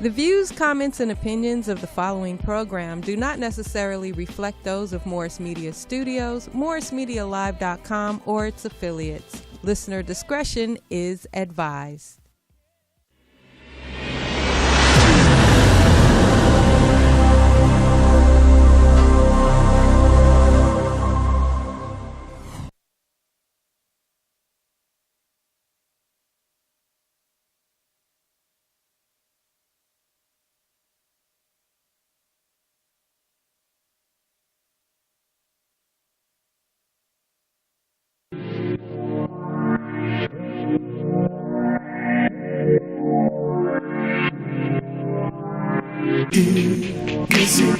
The views, comments, and opinions of the following program do not necessarily reflect those of Morris Media Studios, MorrisMediaLive.com, or its affiliates. Listener discretion is advised.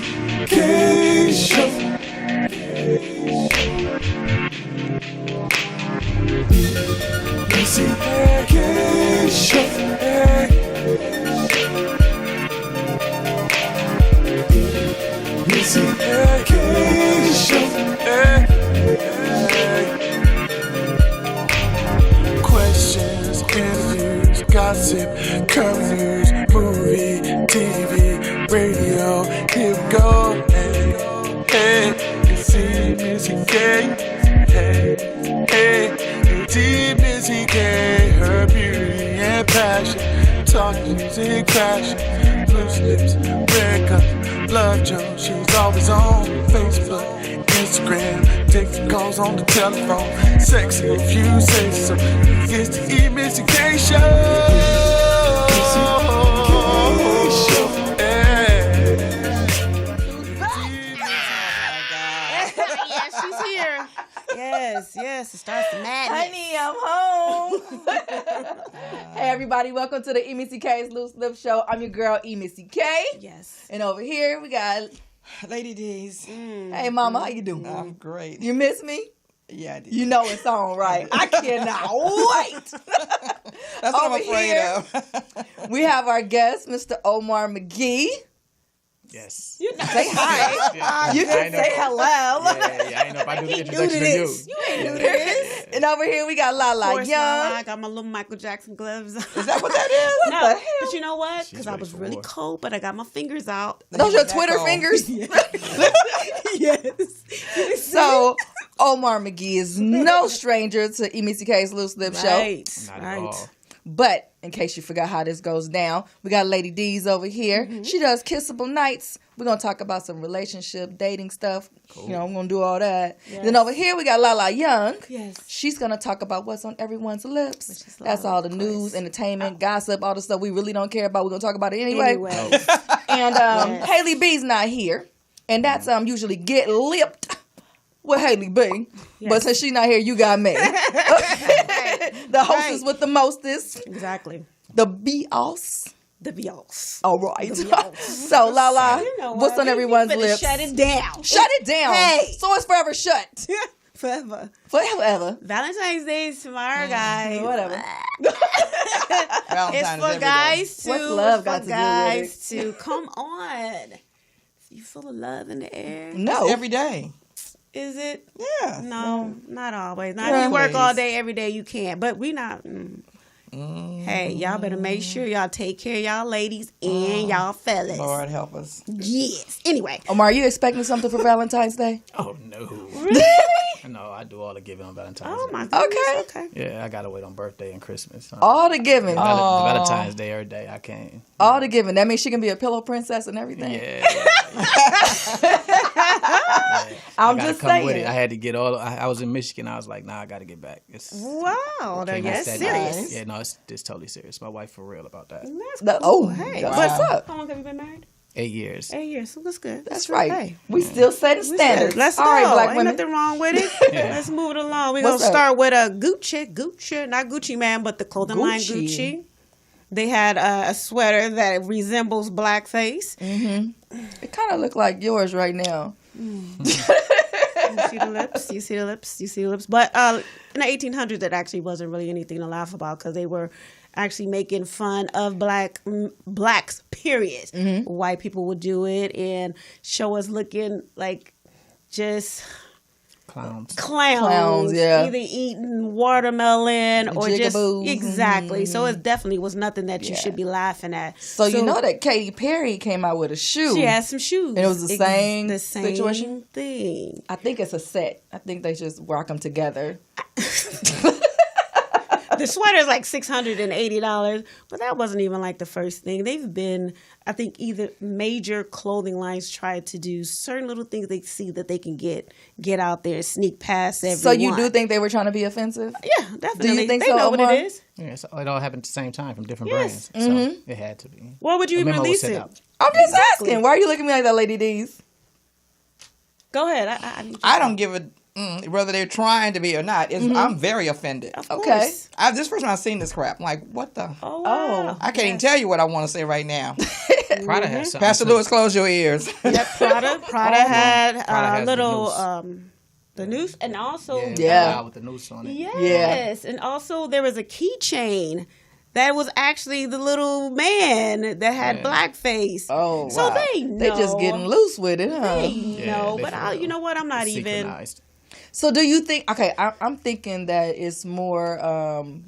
EmissyK show. EmissyK show. EmissyK show. Questions, interviews, gossip, current news, movie, TV, radio. Here we go. Hey, it's EmissyK. Hey, it's EmissyK. Her beauty and passion, talk music, passion, loose lips, red cup, love Joe. She's always on Facebook, Instagram, taking calls on the telephone. Sexy if you say so. It's the EmissyK show. Yes, it starts the madness. Honey, I'm home. Hey, everybody, welcome to the EmissyK's Loose Lip Show. I'm your girl, EmissyK. Yes. And over here, we got Laddeez. Hey, Mama, how you doing? I'm great. You miss me? Yeah, I did. You know it's on, right? I cannot wait. That's what Over I'm afraid here, of. We have our guest, Mr. Omar McGee. Yes. Say hi. You can say hello. Yeah, I know if I do the introduction to you. You ain't new to this. And over here, we got LaLa Of course, Young. I got my little Michael Jackson gloves. Is that what that is? What the No, hell? but you know what? She's Because I ready was for really war. cold, but I got my fingers out. Those your Back Twitter home. fingers? Yes. So, Omar McGee is no stranger to EmissyK's Loose Lip Show. Right. Not right. at all. But in case you forgot how this goes down, we got Laddeez over here. Mm-hmm. She does kissable nights. We're going to talk about some relationship, dating stuff. Cool. You know, I'm going to do all that. Yes. Then over here, we got LaLa Young. Yes. She's going to talk about what's on everyone's Which lips. is That's love, all the of news, course. entertainment, gossip, all the stuff we really don't care about. We're going to talk about it anyway. And Yes. Haley B's not here. And that's usually Get Lipped with Haley B. Yes. But since she's not here, you got me. The hostess with the mostest. Exactly. The B-Oss. The Beals. All right. The Beals. So, LaLa, You know what's on everyone's You finna lips? Shut it down. Shut it down. Hey. So it's forever shut. Forever. Forever. Valentine's Day is tomorrow, guys. Whatever. Valentine's It's for every day. guys to. What's love it's got for to do with guys to come on. You full of love in the air? No. Every day. Is it? Yeah. No, not always. Not Yeah. if you work all Please. day, every day, you can't. But we not. Hey, y'all better make sure y'all take care of y'all ladies and y'all fellas. Lord help us. Yes. Anyway. Omar, are you expecting something for Valentine's Day? Oh, no. Really? No, I do all the giving on Valentine's Oh Day. my goodness. Okay. Okay. Yeah, I got to wait on birthday and Christmas. All the giving. Valentine's Day every day, I can't. All the giving. That means she can be a pillow princess and everything. Yeah. I'm I gotta just come with it. saying. I had to get all. I was in Michigan. I was like, nah, I got to get back. It's Wow. can't That's miss that serious. day. Yeah, no, it's totally serious. My wife for real about that. That's The- cool. oh, Hey. what's Wow. up? How long have you been married? 8 years. 8 years. So that's good. That's right. Okay. We still setting standards. Let's All go. right, black Ain't women. nothing wrong with it. Let's move it along. We're going What's to up? start with a Gucci, not Gucci Man, but the clothing line Gucci. Gucci. They had a sweater that resembles blackface. It kind of look like yours right now. You see the lips? You see the lips? You see the lips? But in the 1800s, it actually wasn't really anything to laugh about because they were actually making fun of blacks, period. White people would do it and show us looking like just clowns, yeah. either eating watermelon or just jigaboos. exactly. So it definitely was nothing that you should be laughing at. So you know that Katy Perry came out with a shoe. She had some shoes, and it was the same situation thing. I think it's a set. I think they just rock them together. The sweater is like $680, but that wasn't even like the first thing. They've been, I think, either major clothing lines try to do certain little things they see that they can get out there and sneak past everyone. So you do think they were trying to be offensive? Yeah, definitely. Do you think they so, know what Omar? it is. Yeah, so it all happened at the same time from different Yes. brands. So it had to be. Why would you A even memo was release sent it? out. I'm just asking. Why are you looking at me like that, Lady D's? Go ahead. I don't give a whether they're trying to be or not. I'm very offended. Of Okay. course. This first time I've seen this crap. I'm like, what the? Oh, wow. I can't even tell you what I want to say right now. Prada has something. Pastor too. Lewis, close your ears. Yep, Prada had Prada has the little noose. the noose, and also Yeah. With the noose on it. yes, and also there was a keychain that was actually the little man that had blackface. Oh, so wow. they know. They just getting loose with it, huh? They Yeah, know, they but for real. you know what? I'm not It's even. synchronized. So do you think? Okay, I'm thinking that it's more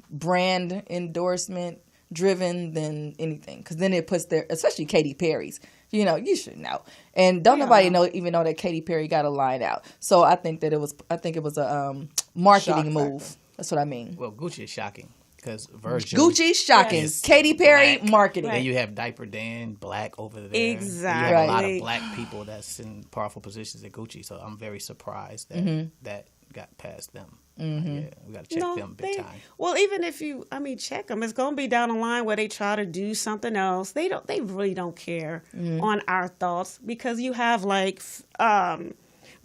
brand endorsement driven than anything, because then it puts their, especially Katy Perry's. You know, you should know, and don't nobody even know that Katy Perry got a line out. So I think that it was a marketing Shock move. factor. That's what I mean. Well, Gucci is shocking because Virgil. Gucci's shocking. Yes. Katy Perry Black. marketing. Then you have Diaper Dan, black over there. Exactly. You have a lot Right. of black people that's in powerful positions at Gucci. So I'm very surprised that Mm-hmm. that got past them. Yeah, we got to check them big time. Well, even if check them. It's going to be down the line where they try to do something else. They really don't care Mm-hmm. on our thoughts, because you have like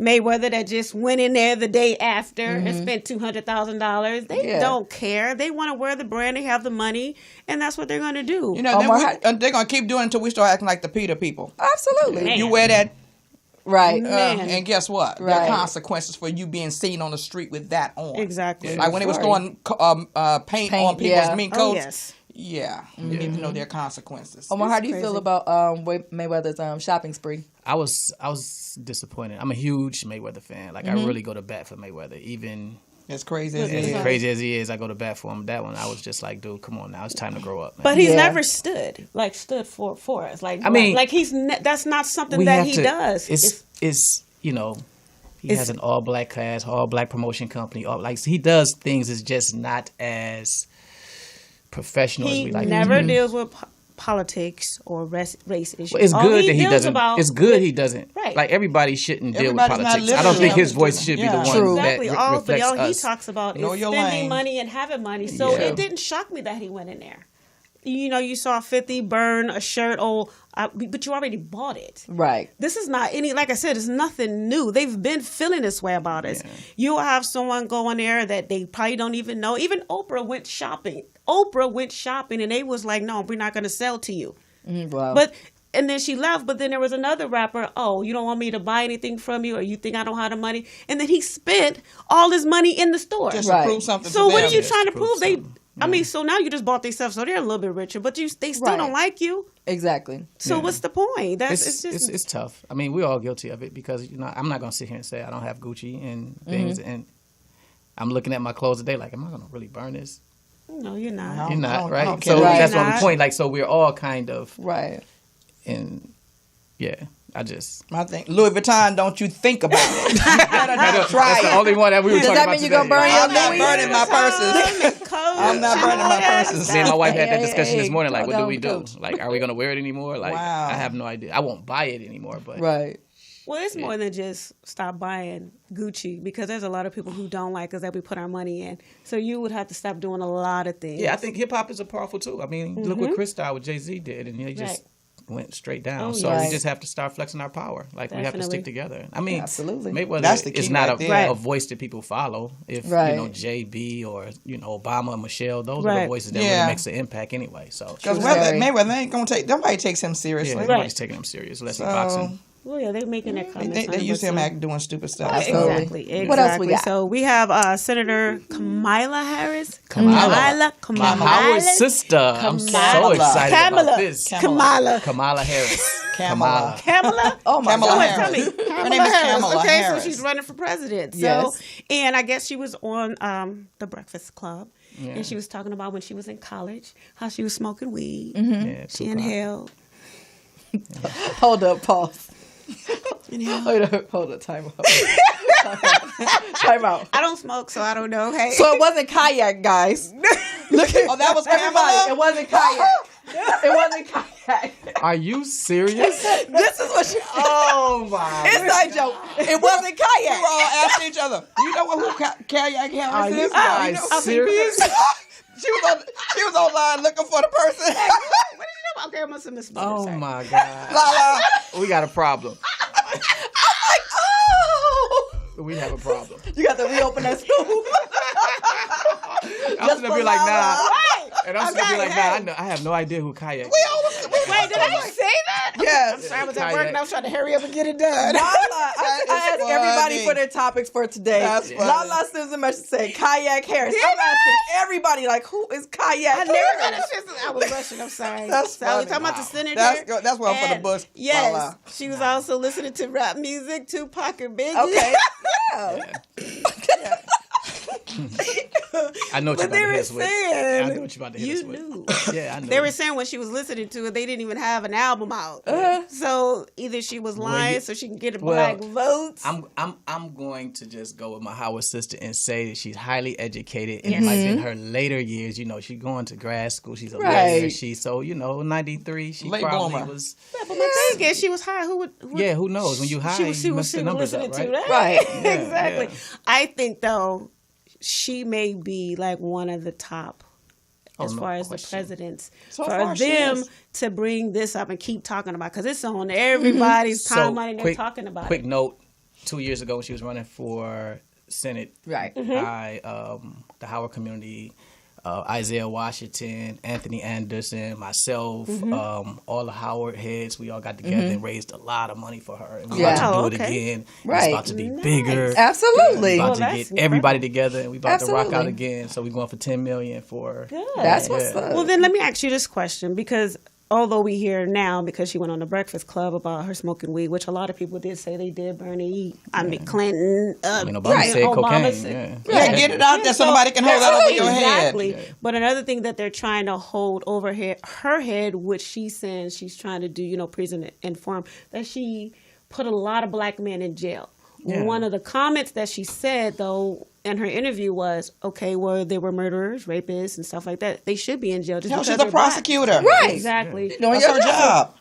Mayweather that just went in there the day after and spent $200,000. They don't care. They want to wear the brand. They have the money, and that's what they're going to do. You know, Omar, they're going to keep doing it until we start acting like the Peter people. Absolutely. Man. You wear that, Right. Man. and guess what? There Right. are consequences for you being seen on the street with that on. Exactly. Like when they was Right. throwing paint on people's yeah. mink Oh, coats. yes. Yeah, you need to know their consequences. Omar, how do you crazy. feel about Mayweather's shopping spree? I was disappointed. I'm a huge Mayweather fan. Like I really go to bat for Mayweather. Even As crazy as it as is. crazy as he is, I go to bat for him. That one, I was just like, dude, come on now, it's time to grow up. Man. But he's Yeah. never stood for us. Like, I mean, like that's not something we that have he to- does. It's you know, he has an all black cast, all black promotion company. He does things. It's just not as professional as He we like. never it to be. deals with politics or race issues. Well, it's All good that he deals doesn't. about It's good he doesn't. Right. Like everybody shouldn't deal with Everybody's not politics. I don't think listening. his voice should be the Yeah. one True. Exactly. that All reflects he us. talks about Know is your spending lane. money and having money. So Yeah. it didn't shock me that he went in there. You know, you saw 50 burn a shirt. But you already bought it. Right. This is not like I said, it's nothing new. They've been feeling this way about us. Yeah. You'll have someone go in there that they probably don't even know. Even Oprah went shopping. And they was like, no, we're not going to sell to you. Wow. And then she left, but then there was another rapper, oh, you don't want me to buy anything from you, or you think I don't have the money? And then he spent all his money in the store. Just Right. to prove something So to what them. are you Yes, trying to prove prove? something. So now you just bought themselves, so they're a little bit richer, but they still Right. don't like you. Exactly. So what's the point? It's tough. I mean, we're all guilty of it because I'm not gonna sit here and say I don't have Gucci and things, and I'm looking at my clothes today like, am I gonna really burn this? No, you're not. No. You're not, I don't right? care. So Right. that's You're my not. point. Like, so we're all kind of Right. in. Yeah, I just. My thing, Louis Vuitton, don't you think about it. You better not try That's the it. only one that we were Does talking that about mean you today. gonna burn your I'm not Louis? burning my purses. I'm not burning my purses. Me and my wife had that Hey, discussion this morning. Like, go what do down we the do? coach. Like, are we gonna wear it anymore? Like, Wow. I have no idea. I won't buy it anymore. But Right. Well, it's more than just stop buying Gucci, because there's a lot of people who don't like us that we put our money in. So you would have to stop doing a lot of things. yeah, I think hip hop is a powerful tool. I mean, look what Chris Star with Jay-Z did, and he just went straight down. Oh, So yes. we just have to start flexing our power. Like we have to Definitely. stick together. I mean, Absolutely. Mayweather That's the key is not right there. Right. a voice that people follow. If Right. JB or Obama, Michelle, those are Right. the voices that Yeah. really makes the impact anyway. So Because Sorry. Mayweather ain't gonna take. Nobody takes him yeah, seriously. nobody's taking him serious unless he's boxing. Well, yeah, they're making their comments. They used him 100%. act doing stupid stuff. Absolutely. Exactly. What else we got? So we have Senator Kamala Harris. My Howard sister. I'm so Kamala. excited Kamala. about this. Kamala. Kamala Harris. Kamala. Kamala? Oh my Kamala God. Tell Harris. me. Her name is Kamala Okay, Harris. so she's running for president. So, Yes. and I guess she was on The Breakfast Club, and she was talking about when she was in college, how she was smoking weed. Yeah, She Tupac. inhaled. Hold up, pause. Inhaled. Hold up, time out. Time out. I don't smoke, so I don't know. Hey. So it wasn't kayak, guys. Look at Oh, that was everybody. Kamala? It wasn't kayak. It wasn't kayak. Are you serious? This is what she. Oh my! Inside joke. It wasn't We kayak. were all asking each other. Do you know who Kayak Harris Are is? you guys serious? She was online looking for the person. What did you know? Okay, I must have missed. Oh my God! LaLa. We got a problem. Oh. We have a problem. You got to reopen that scoop. I'm just gonna be like, nah. Right. And I'm just gonna be like, nah. I have no idea who Kayak. We always. Wait, did I say that? Yes. I'm sorry, I was at Kayak. work and I was trying to hurry up and get it done. I asked funny. everybody for their topics for today. That's funny. LaLa sends a message saying Kayak Harris. I'm asking everybody, like, who is Kayak? I never got a chance to. I was rushing. I'm sorry. That's so I was funny. talking about the senator. That's why I'm for the And bush. Yes, LaLa. she was also listening to rap music, Tupac and Biggie. Okay. I know what you're about But they to were hit us with. saying, I know what you're about to hit you us with. knew. Yeah, I know. They were saying when she was listening to it, they didn't even have an album out. So either she was lying so she can get a black votes. I'm going to just go with my Howard sister and say that she's highly educated, and it might be in her later years. You know, she's going to grad school. She's a lawyer. Right. 93. She Late probably bloomer. was. But my thing is, she was high. Who would Yeah, who knows? When you high, you mess the numbers up, listening right? to that. Right. Exactly. yeah. I think though, she may be like one of the top as no far as question. the presidents So for far she them is. to bring this up and keep talking about because it's on everybody's timeline and they're quick, talking about quick it. note: 2 years ago, when she was running for Senate, Right. the Howard community, Isaiah Washington, Anthony Anderson, myself, all the Howard heads, we all got together and raised a lot of money for her. And we're Yeah. about to do Oh, it okay. again. Right. It's about to be bigger. Absolutely. We're about Well, to that's get everybody incredible. together, and we about to rock out Absolutely. again. So we're going for $10 million for. Good. That's what's up. Well, then let me ask you this question because although we hear now because she went on the Breakfast Club about her smoking weed, which a lot of people did say they did, Bernie, Clinton, Obama said Obama cocaine. said- Yeah, get it out there so nobody can hold that over your head. Exactly. But another thing that they're trying to hold over her head, which she's saying she's trying to do, prison inform, that she put a lot of black men in jail. Yeah. One of the comments that she said, though, in her interview was, okay, well, they were murderers, rapists, and stuff like that. They should be in jail. Just Hell, because she's a they're black. prosecutor. Right. Exactly. Doing That's your her job.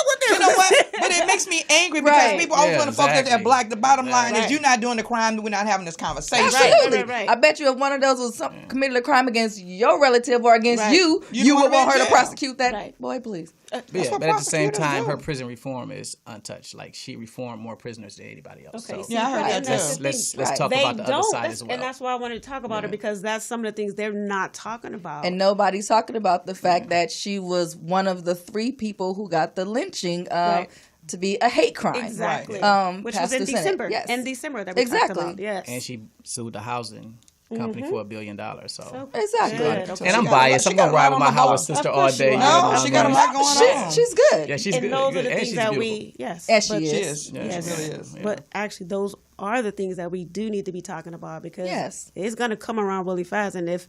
What You know what? But it makes me angry because Right. people always Yeah, want to focus exactly. at black. The bottom line Right. is you're not doing the crime. We're not having this conversation. Absolutely. Right. I bet you if one of those was committed a crime against your relative or against Right. you, You'd you wanna would be in want her to jail. prosecute that Right. boy, please. That's Yeah, what but at the same prosecutors time, do. her prison reform is untouched. Like she reformed more prisoners than anybody else. Okay, So see, Yeah, I heard right, that and too. that's the let's thing. talk They about the other don't, side as well. and that's why I wanted to talk about it because that's some of the things they're not talking about. And nobody's talking about the fact that she was one of the 3 people who got the lynching Right. to be a hate crime. Exactly. Passed Which was in the Senate. December. Yes. In December that we Exactly. talked about. Yes. And she sued the housing company for $1 billion. So, Exactly. Good. Okay. and I'm got a biased. lot- I'm she got gonna a ride lot with on my the Howard ball. sister Of all course day. you you are. know, No, I'm she got a like- lot going on. She's good. Yeah, she's and good. those good. are the And things she's that beautiful. yes. And she but- is. She is. Yeah, Yes. She really is. Yeah. But actually, those are the things that we do need to be talking about because Yes. it's going to come around really fast. And if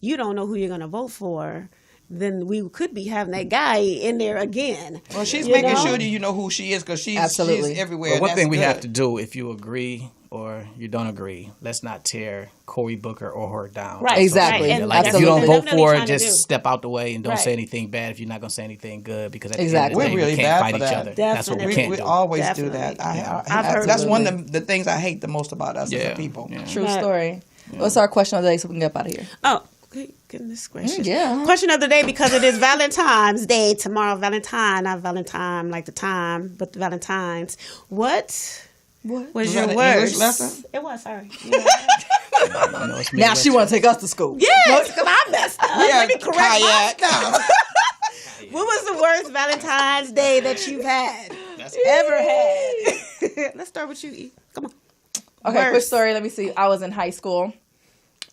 you don't know who you're going to vote for, then we could be having that guy in there again. Well, she's You making know? sure that you know who she is because she's Absolutely. everywhere. But one and thing we that's have good. to do, if you agree or you don't agree, let's not tear Cory Booker or her down. Right. Exactly. Right. And Like if Absolutely. you don't they're vote definitely for trying it, to just do. step out the way and don't say Right. anything bad if you're not going to say anything good. Because at Exactly. the end of the We're day, really we bad can't fight for each that. other. Definitely. That's what we We can't do. always Definitely. do that. I've heard that's of one of the things I hate the most about us as Yeah. a people. Yeah. True But- story. What's our question of the day so we can get up out of here? Oh, okay. Goodness gracious. Yeah. Question of the day because it is Valentine's Day tomorrow. Valentine, not Valentine like the time, but the Valentine's. What was Was your that an worst? English lesson? It was, sorry. I know it's Now she want to take us to school. Yes, because I messed up. Yeah, Let me correct my kayak. stuff. What was the worst Valentine's Day that you've had? Ever had? Let's start with you, E. Come on. Okay, quick Worst. story. Let me see. I was in high school.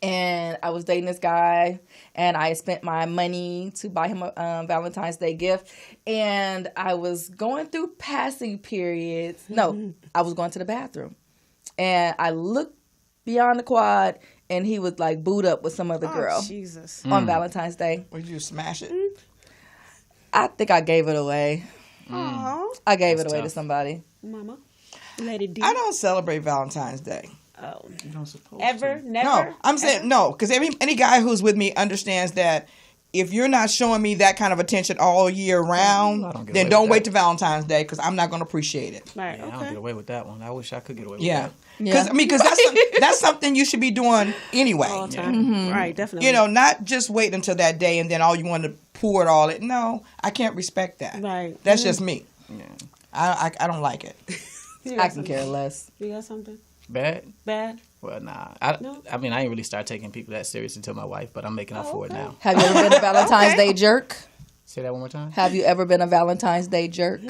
And I was dating this guy, and I spent my money to buy him a Valentine's Day gift. And I was going through passing periods. No, I was going to the bathroom. And I looked beyond the quad, and he was like booed up with some other girl. Jesus. On Valentine's Day. Would you smash it? I think I gave it away. Aw, I gave it away to tough. somebody. mama. Lady D. I don't celebrate Valentine's Day. Oh. You don't suppose Ever? to. Never? No, I'm saying no, because any guy who's with me understands that if you're not showing me that kind of attention all year round, I don't get then away don't with wait that. to Valentine's Day because I'm not going to appreciate it. Right, Yeah, I don't okay. get away with that one. I wish I could get away with Yeah, that. because Yeah. because that's something you should be doing anyway. All the time. Right, definitely. You know, not just wait until that day and then all you want to pour it all in. No, I can't respect that. Right. That's just me. Yeah. I don't like it. You got I can something? care less. You got something Bad? bad? Well, nah. No? I mean, I ain't really start taking people that serious until my wife, but I'm making up for it okay. now. Have you ever been a Valentine's Day jerk? Say that one more time. Have you ever been a Valentine's Day jerk?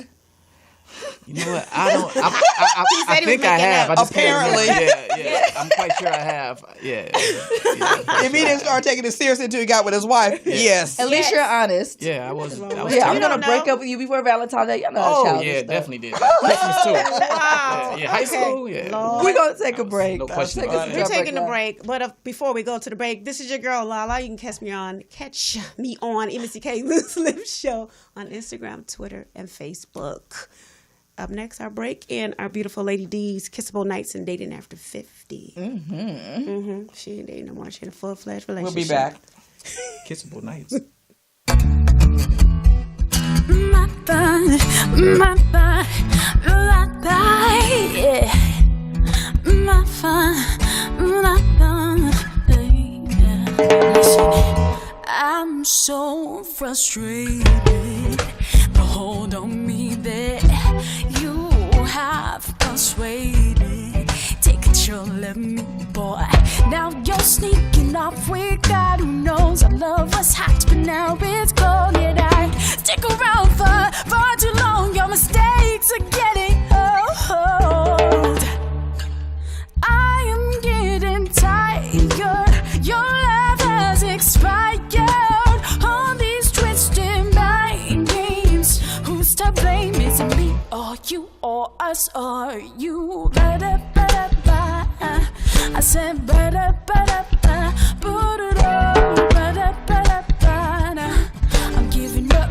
You know what? I don't. I said he was think I making have. up. I just can't remember. Apparently. Yeah. I'm quite sure I have. Yeah. If he didn't start taking it seriously until he got with his wife, yes. At least you're honest. Yeah, I was. Yeah, Yeah, I'm You gonna don't break know. up with you before Valentine's Day. Y'all know Oh, that's childish yeah, stuff. definitely did. Christmas too. Wow. Yeah, high Okay. school. Yeah. Lord. We're gonna take a break. No question Take about a it. We're break taking a now. break, but before we go to the break, this is your girl LaLa. You can catch me on EmissyK Loose Lips Show on Instagram, Twitter, and Facebook. Up next, our break and our beautiful Lady D's Kissable Nights and Dating After 50. She ain't dating no more. She in a full-fledged relationship. We'll be back. Kissable nights. My body, yeah. My fun, yeah. Listen, I'm so frustrated. The hold on me that you have persuaded. Take control of me, boy. Now you're sneaking off with God who knows our love was hot, but now it's cold. Yet I stick around for far too long. Your mistakes are getting old. I am getting tired. Your love has expired. All these twisted mind games. Who's to blame? Is it me or you or us or you? Ba-da-ba-da-ba. I said ba-da-ba-da-ba. Ba-da-da. Ba-da-ba-da-ba. I'm giving up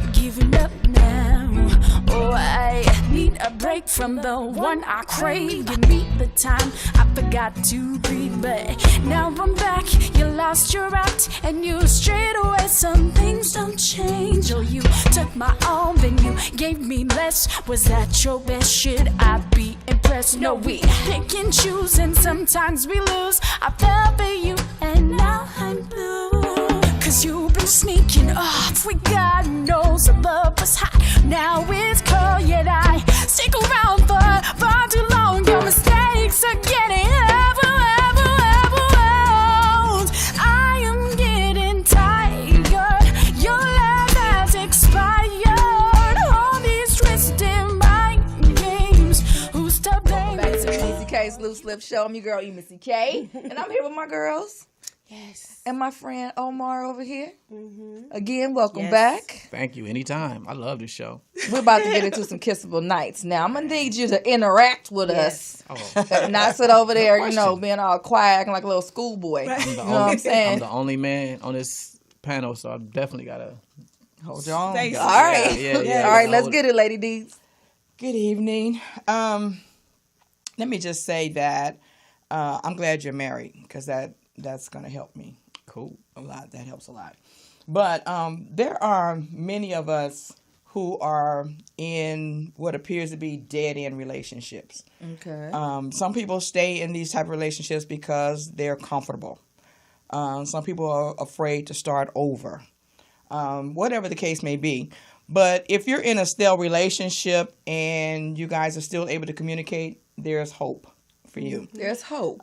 now. Oh, I need a break from the one I crave. Give me the time I forgot to breathe, but now I'm back. You lost your route and you strayed away. Some things don't change. Oh, you took my all, then you gave me less. Was that your best? Should I be impressed? No, we pick and choose, and sometimes we lose. I fell for you, and now I'm blue. Cause you've been sneaking off with God knows the love was hot. Now it's cold, yet I stick around for far too long. Your mistakes are getting ever old. I am getting tired. Your love has expired. All these twisted mind games. Who's to blame? Back to the EmissyK's Loose Lip Show. I'm your girl EmissyK, and I'm here with my girls. Yes. And my friend Omar over here. Again, welcome Yes. back. Thank you. Anytime. I love this show. We're about to get into some kissable nights. Now, I'm going to need you to interact with us. Oh, Not sit over there, No you know, question. being all quiet, acting like a little schoolboy. I'm the You know what I'm I'm saying? the only man on this panel, so I definitely gotta. Hold your own. Thanks. All right. Yeah. All right, let's get it, Lady Deeds. Good evening. Let me just say that I'm glad you're married because that's going to help me Cool. a lot. That helps a lot. But there are many of us who are in what appears to be dead-end relationships. Okay. Some people stay in these type of relationships because they're comfortable. Some people are afraid to start over. Whatever the case may be. But if you're in a stale relationship and you guys are still able to communicate, there's hope for you. There's hope.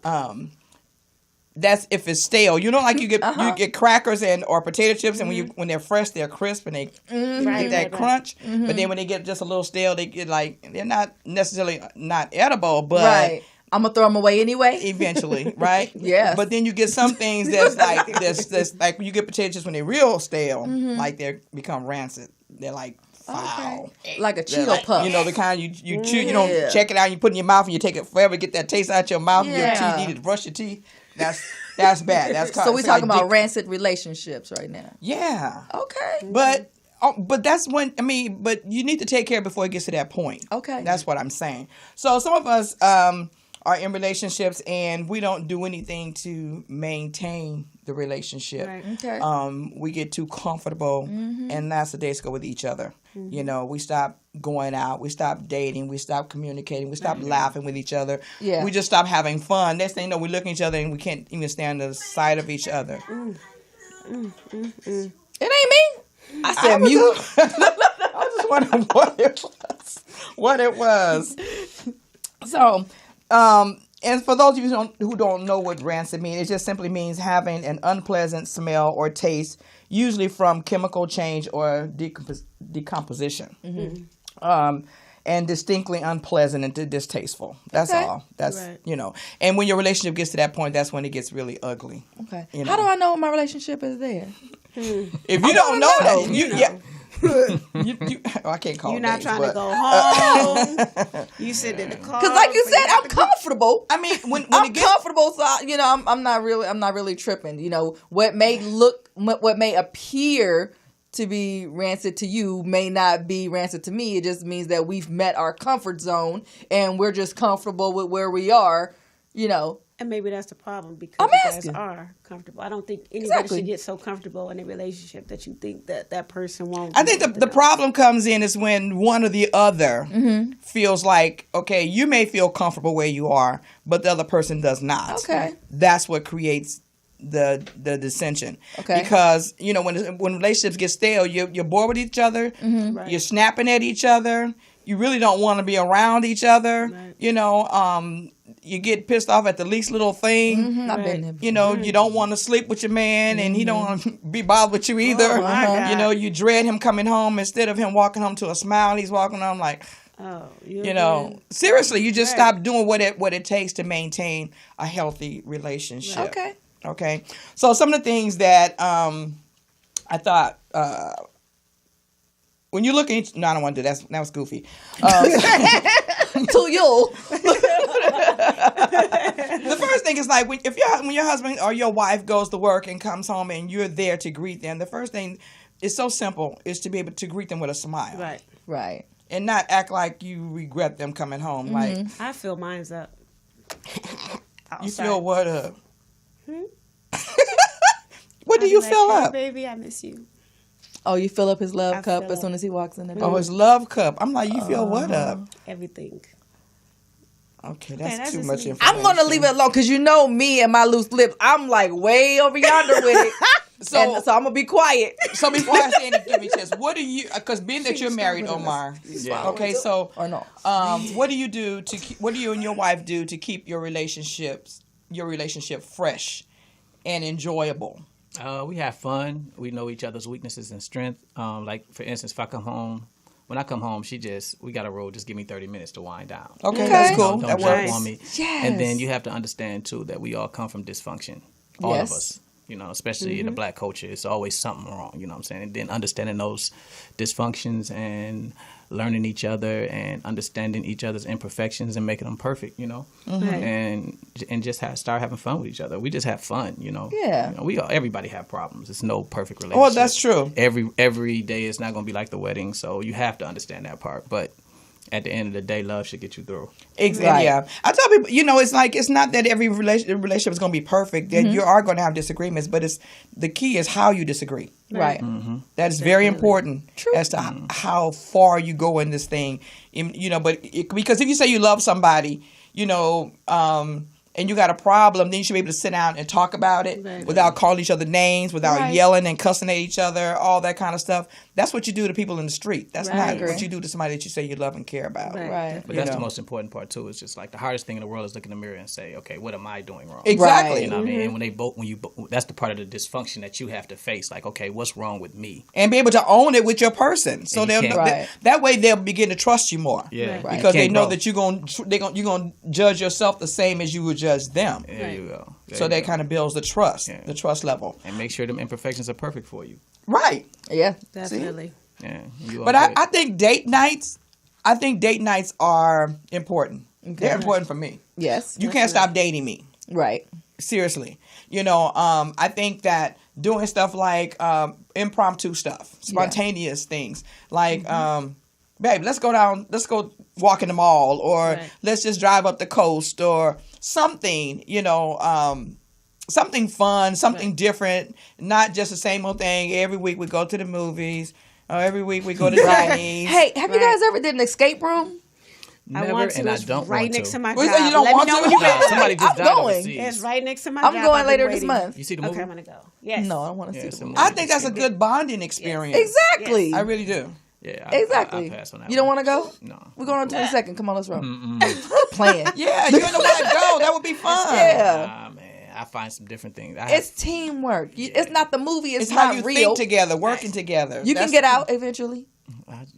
That's if it's stale. You know, like you Uh-huh. get crackers or potato chips, and when they're fresh, they're crisp and they get that crunch. But then when they get just a little stale, they get like they're not necessarily not edible, but Right. I'm gonna throw them away anyway. Eventually, right? Yes. But then you get some things that's like that's like when you get potato chips when they're real stale, like they become rancid. They're like foul. Like a They're Cheeto like, puff. you know, the kind you chew, you don't check it out, you put it in your mouth and you take it forever to get that taste out your mouth and your teeth, you need to brush your teeth. That's bad. That's so we're talking about rancid relationships right now. Yeah. Okay. But that's when but you need to take care before it gets to that point. Okay. That's what I'm saying. So some of us are in relationships and we don't do anything to maintain the relationship. Right. Okay. We get too comfortable and that's the days go with each other. You know, we stop going out, we stop dating, we stop communicating, we stop laughing with each other. Yeah. We just stop having fun. Next thing you know, we look at each other and we can't even stand the sight of each other. It ain't me. I said mute. I just wondering what it was. So, and for those of you who don't know what rancid means, it just simply means having an unpleasant smell or taste, usually from chemical change or decomposition. And distinctly unpleasant and distasteful. That's all. That's, you know. And when your relationship gets to that point, that's when it gets really ugly. Okay. You know? How do I know my relationship is there? If you don't know that, I can't call You're not names, trying but, to go home. You sit in the car. Because like you said, I'm comfortable. I mean, when I'm it gets comfortable, so I'm not really tripping. You know, what may appear to be rancid to you may not be rancid to me. It just means that we've met our comfort zone and we're just comfortable with where we are. You know. And maybe that's the problem because I'm you guys asking. are comfortable. I don't think anybody should get so comfortable in a relationship that you think that person won't. I think the problem comes in is when one or the other feels like, okay, you may feel comfortable where you are, but the other person does not. Okay. That's what creates the dissension. Okay. Because, you know, when relationships get stale, you're bored with each other, you're snapping at each other, you really don't want to be around each other, you know, you get pissed off at the least little thing. I've been there. You know, you don't want to sleep with your man and he don't want to be bothered with you either. Oh, my God. You know, you dread him coming home. Instead of him walking home to a smile, he's walking home like, you know, seriously, you just stop doing what it takes to maintain a healthy relationship. Okay. So some of the things that I thought, when you look at, no, I don't want to do that. That was goofy. To you. The first thing is like when your husband or your wife goes to work and comes home and you're there to greet them, the first thing is so simple is to be able to greet them with a smile. Right. And not act like you regret them coming home. Like I feel mine's up. you feel what up? What do you feel up? Baby, I miss you. Oh, you fill up his love cup as soon as he walks in the door. Oh, his love cup. I'm like, you feel what up? Everything. Okay, that's too just much me. information. I'm gonna leave it alone because you know me and my loose lips. I'm like way over yonder with it. So I'm gonna be quiet. So before I say anything, give me a chance. What do you? Because being that you're married, Omar. Yeah. Okay, so Or no. what do you do to keep? What do you and your wife do to keep your relationship fresh and enjoyable? We have fun. We know each other's weaknesses and strength. Like for instance, if I come home, when I come home, we got a rule. Just give me 30 minutes to wind down. Okay, that's cool. Don't That jump works. on me. Yes. And then you have to understand too that we all come from dysfunction. All of us. You know, especially in the black culture, it's always something wrong. You know what I'm saying? And then understanding those dysfunctions and learning each other and understanding each other's imperfections and making them perfect. You know, and just start having fun with each other. We just have fun. You know. Yeah. You know, everybody have problems. It's no perfect relationship. Oh, that's true. Every day is not going to be like the wedding, so you have to understand that part. But at the end of the day, love should get you through. Exactly. Right. Yeah. I tell people, you know, it's like it's not that every relationship is going to be perfect. That you are going to have disagreements, but the key is how you disagree. Right. That is very important as to how far you go in this thing. You know, because if you say you love somebody, you know, and you got a problem, then you should be able to sit down and talk about it without calling each other names, without yelling and cussing at each other, all that kind of stuff. That's what you do to people in the street. That's not what you do to somebody that you say you love and care about. Right. But that's the most important part too. It's just like the hardest thing in the world is look in the mirror and say, okay, what am I doing wrong? Exactly. You know what I mean? And that's the part of the dysfunction that you have to face. Like, okay, what's wrong with me? And be able to own it with your person, so that way they'll begin to trust you more. Yeah, because they know that you're gonna judge yourself the same as you would judge them. There you go. So that kind of builds the trust, the trust level, and make sure them imperfections are perfect for you. Right. Yeah. Definitely. See? Yeah. But I think date nights. I think date nights are important. Okay. They're important for me. Yes. You can't stop dating me. Right. Seriously. I think that doing stuff like impromptu stuff, spontaneous things, like, babe, let's go walk in the mall, or let's just drive up the coast, or something, something fun, something different, not just the same old thing. Every week we go to the movies, or every week we go to Laddeez. Hey, have you guys ever did an escape room? Never, I want to. and it's I don't right want next to to. my Well, job. you don't Let want me know to? when you're ready. Somebody just I'm died going. overseas. It's right next to my I'm job. going I've later been this waiting. month. You see the movie? Okay, I'm gonna go. Yes. No, I don't want to see it's the a movie. movie. I think that's a good bonding experience. Exactly. I really do. Yeah, Exactly. I pass on that. You don't want to go? No. We're going on 22nd. Come on, let's roll. Playing. Yeah, you and the wife go. That would be fun. Yeah. Nah, man. I find some different things. It's teamwork. It's not the movie. It's It's how not you real. think together, working together. You can get out eventually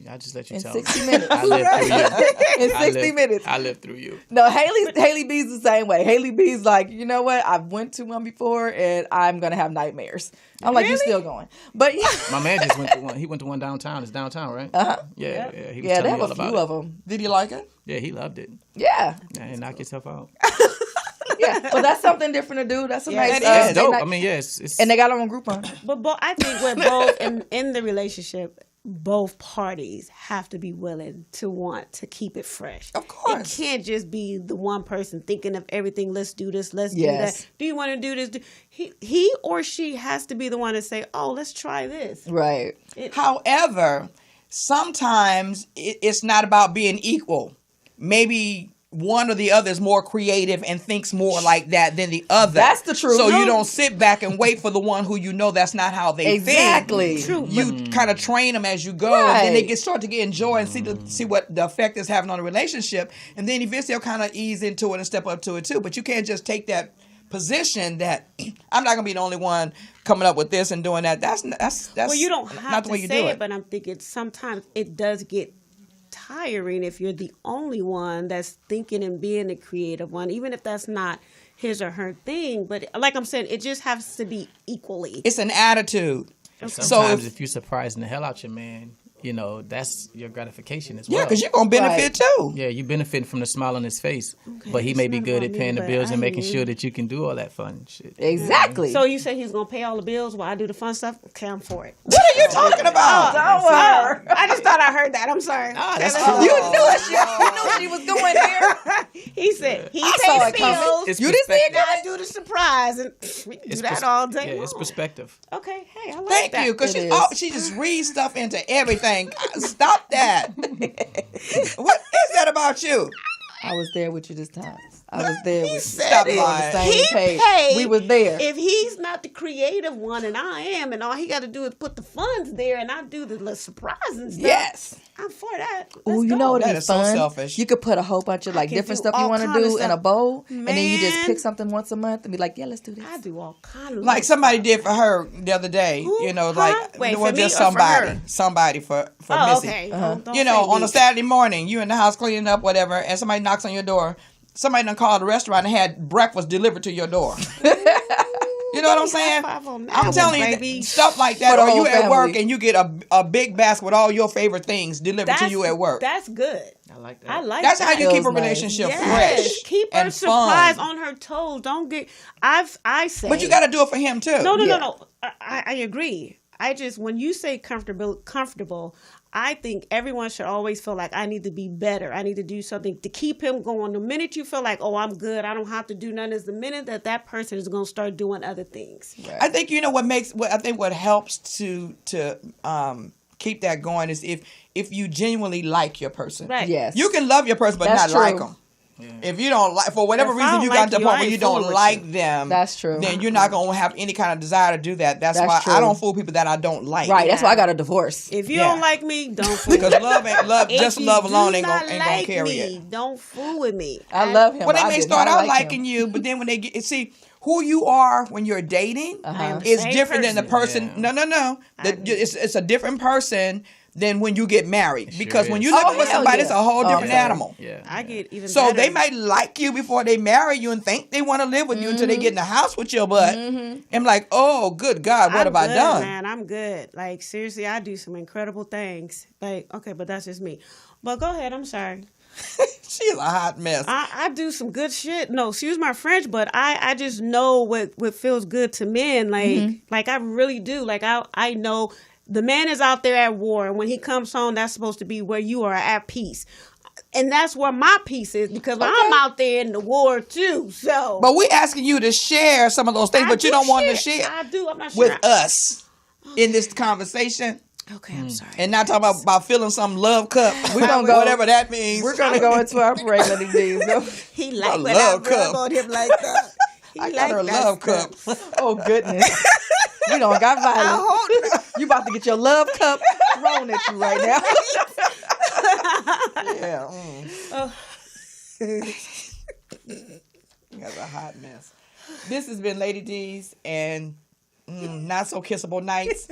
I just let you in tell 60 me. minutes. I live through you. In 60 minutes. I live through you. No, Haley B's the same way. Haley B's like, you know what? I've went to one before and I'm gonna have nightmares. I'm like, you still going? But yeah, My man just went to one. He went to one downtown. It's downtown, right? Yeah. He was yeah, telling there me were all a about few it. of them. Did you like it? Yeah, he loved it. Yeah, And knock yourself out. yeah. But that's something different to do. That's a nice. it is. It's dope. night- I mean, yeah, it's and they got on Groupon. But I think with both in the relationship, both parties have to be willing to want to keep it fresh. Of course. It can't just be the one person thinking of everything. Let's do this. Let's do Yes. that. Do you want to do this? He or she has to be the one to say, "Oh, let's try this." Right. However, sometimes it's not about being equal. Maybe one or the other is more creative and thinks more like that than the other. That's the truth. So you don't sit back and wait for the one who you know that's not how they Exactly. think. True. You kind of train them as you go, Right. and then they start to get enjoy and see what the effect is having on the relationship, and then eventually they'll kind of ease into it and step up to it too. But you can't just take that position that I'm not gonna be the only one coming up with this and doing that. That's Well, you don't have not the way to you say do it, but I'm thinking sometimes it does get tiring if you're the only one that's thinking and being the creative one, even if that's not his or her thing. But like I'm saying, it just has to be equally. It's an attitude. sometimes if you're surprising the hell out your man, that's your gratification as well. Yeah, because you're going to benefit too. Yeah, you benefiting from the smile on his face. Okay, But he it's may be not good about at me, paying the but bills and I making mean- sure that you can do all that fun shit. Exactly. So you say he's gonna pay all the bills while I do the fun stuff? Okay, I'm for it. What are you talking about? I just thought I heard that. I'm sorry. that's Okay, cool. you knew it. You knew she was going there. He said he saw it pays coming. bills. It's You just said perspective. I do the surprise, and we can do that all day Yeah, long. it's perspective. Okay, hey, I like Thank that. you, because It she is. just reads stuff into everything. Stop that. What is that about you? I was there with you this time. I was there with you. Stop We were on the lying. same He page. paid. We was there. If he's not the creative one, and I am, and all he got to do is put the funds there, and I do the little surprises and stuff. Yes. I'm for that. Ooh, Let's you know go. what That would be is so fun? selfish. You could put a whole bunch of I like can different do stuff you all want to kind of do in a stuff. bowl, and then you just Man. pick something once a month and be like, yeah, let's do this. I do all kind of Like somebody did for her the other day. Who? Like Huh? Wait, well, for me just or for somebody, her? somebody for Oh, Missy. okay. Don't On say a me. Saturday morning, you in the house cleaning up, whatever, and somebody knocks on your door. Somebody done called the restaurant and had breakfast delivered to your door. You know what I'm saying? High five on that I'm one, telling baby. you, stuff like that. For the Or you whole at work family. and you get a big basket with all your favorite things delivered to you at work. That's good. I like that. I like That's that. how you keep a Feels nice. relationship Yes. fresh Keep her and surprised fun. on her toes. Don't get. I say. But you got to do it for him too. No. Yeah. I agree. I just when you say comfortable, I think everyone should always feel like I need to be better. I need to do something to keep him going. The minute you feel like, oh, I'm good, I don't have to do nothing, is the minute that person is going to start doing other things. I think what helps to keep that going is if you genuinely like your person. Right. Yes. You can love your person but That's not true. like them. If you don't like, for whatever reason, you got to the point where you don't like them. That's true. Then you're not going to have any kind of desire to do that. That's why true. I don't fool people that I don't like. Right. That's why I got a divorce. If you don't like me, don't fool because love ain't love. Just love alone ain't gonna carry it. Don't fool with me. I love him. Well, they may start out liking you, but then when they get who you are when you're dating is different than the person. Yeah. No. It's a different person than when you get married. Because when you're looking for somebody, it's a whole different animal. Yeah. I get even so better. They might like you before they marry you and think they want to live with you until they get in the house with your butt. And like, oh, good God, what have I done? Man, I'm good. Like, seriously, I do some incredible things. Like, okay, but that's just me. But go ahead, I'm sorry. She's a hot mess. I do some good shit. No, excuse my French, but I just know what feels good to men. Like I really do. Like I know the man is out there at war, and when he comes home, that's supposed to be where you are at peace. And that's where my peace is, because I'm out there in the war too. So, but we asking you to share some of those things, but you don't want to share. I do. I'm not sure with us in this conversation. Okay, I'm sorry. And not talking about filling some love cup. We're gonna go whatever that means. We're gonna go into our break, Laddeez. He like when I rub on him like that. I got her love cup. Oh goodness. You don't got violent. You about to get your love cup thrown at you right now. Yeah. That's a hot mess. This has been Laddeez and Not So Kissable Nights.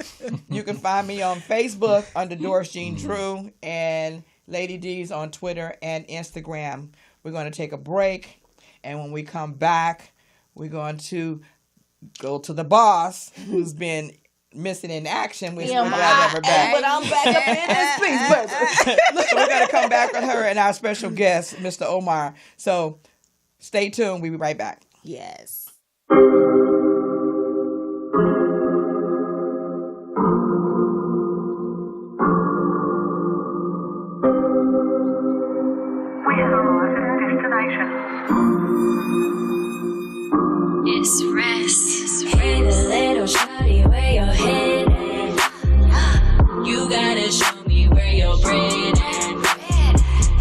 You can find me on Facebook under Doris Jean Drew and Laddeez on Twitter and Instagram. We're going to take a break, and when we come back, we're going to go to the boss who's been missing in action. We're glad to have her back. But I'm back up in this piece, baby. So we're going to come back with her and our special guest, Mr. Omar. So stay tuned. We'll be right back. Yes. It's rest. Hey, the little shawty, where your head at? You gotta show me where your bread at.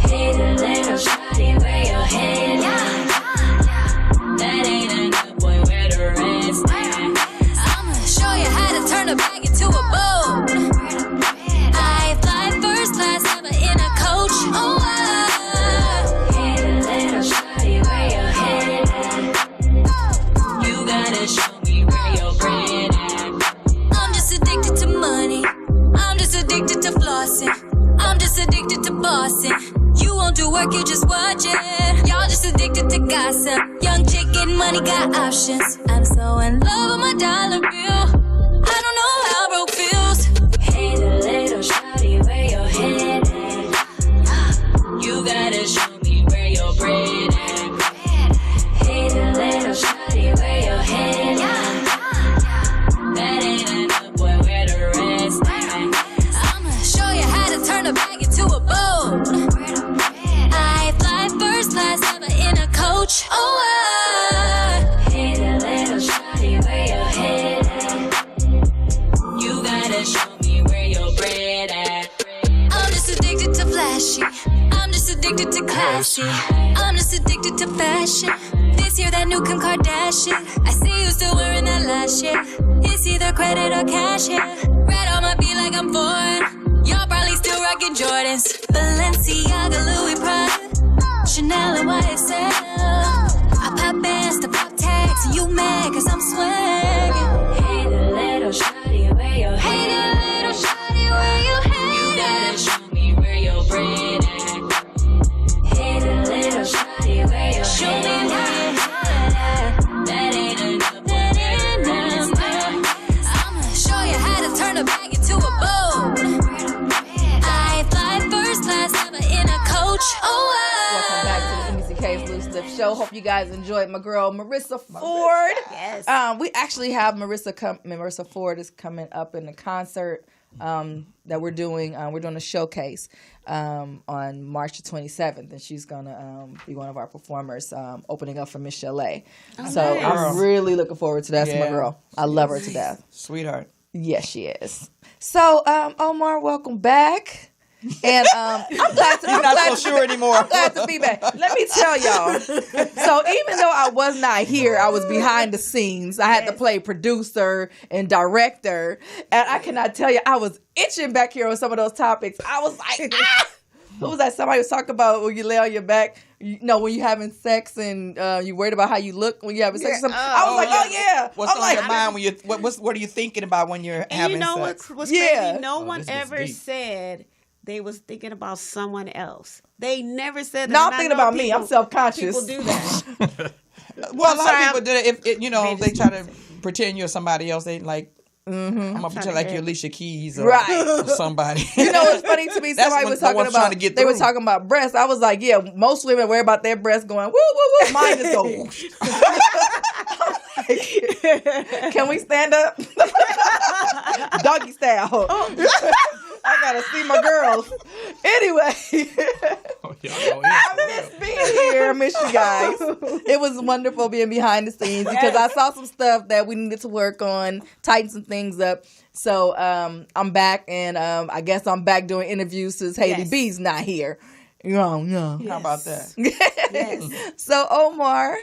Hey, the little shawty, where your head at? That ain't enough, boy, where the rest at? I'ma show you how to turn a bag into a boat. I fly first class ever in a coach. Oh, hey, the little shawty, where your head at? You gotta show me where your bread at. I'm just addicted to money. I'm just addicted to flossing. I'm just addicted to bossing. You won't do work, you just watch it. Y'all just addicted to gossip. Young chick getting money, got options. I'm so in love with my dollar bill. I don't know how broke feels. Hey, the little shawty, where your head at? You gotta show me where your bread at. Hey, the little shawty, where your head at? That ain't enough, boy, where the rest at? I'ma show you how to turn a bag into a boat. I fly first class ever in a coach. Oh, hey, the little shawty, where your head at? You gotta show me where your bread at. I'm just addicted to flashy. I'm just addicted to classy. I'm just addicted to fashion. This year that new Kim Kardashian. I see you still wearing that last year. It's either credit or cash, yeah. Red on my beat like I'm foreign. Y'all probably still rocking Jordans. Balenciaga, Louis Prada, Chanel and YSL. I pop bands to pop tags, and you mad cause I'm swagging. Hey, the little shawty, where your head? Hey, the little shawty, where your head? You gotta show me where your bread at. Hey, the little shawty, where your show head? Me where your head at. That ain't enough, that ain't enough. I'ma show you how to turn a bag into a boat. I fly first class ever in a coach. Oh, Welcome back to the EmissyK's Loose Lips Show. Hope you guys enjoyed my girl Marissa Ford. Yes. We actually have Marissa Ford is coming up in the concert that we're doing. We're doing a showcase on March the 27th, and she's gonna be one of our performers, opening up for Miss Chalet. So nice. I'm really looking forward to that. That's my girl. I love her to death. Sweetheart. Yes, she is. So Omar, welcome back. And I'm glad to. You're not so sure anymore. I'm glad to be back. Let me tell y'all. So even though I was not here, I was behind the scenes. I had to play producer and director, and I cannot tell you, I was itching back here on some of those topics. I was like, ah. What was that? Somebody was talking about when you lay on your back. When you're having sex and you worried about how you look when you're having sex. I was like, oh yeah. What's on your mind when you? What are you thinking about when you're having sex? What's crazy? No one ever said they was thinking about someone else. They never said that. No, I'm thinking about me. I'm self-conscious. People do that. Well, a lot of people do that. If they try to pretend you're somebody else, they like. I'm gonna pretend like you're Alicia Keys or somebody. You know what's funny to me? Somebody was talking about they were talking about breasts. I was like, yeah, most women worry about their breasts going woo woo woo. Mine just go whoosh. Can we stand up? Doggy style. I gotta see my girls. Anyway, I miss being here. I miss you guys. It was wonderful being behind the scenes because I saw some stuff that we needed to work on, tighten some things up. So I'm back, and I guess I'm back doing interviews since Haley B's not here. No. How about that? Yes. So Omar,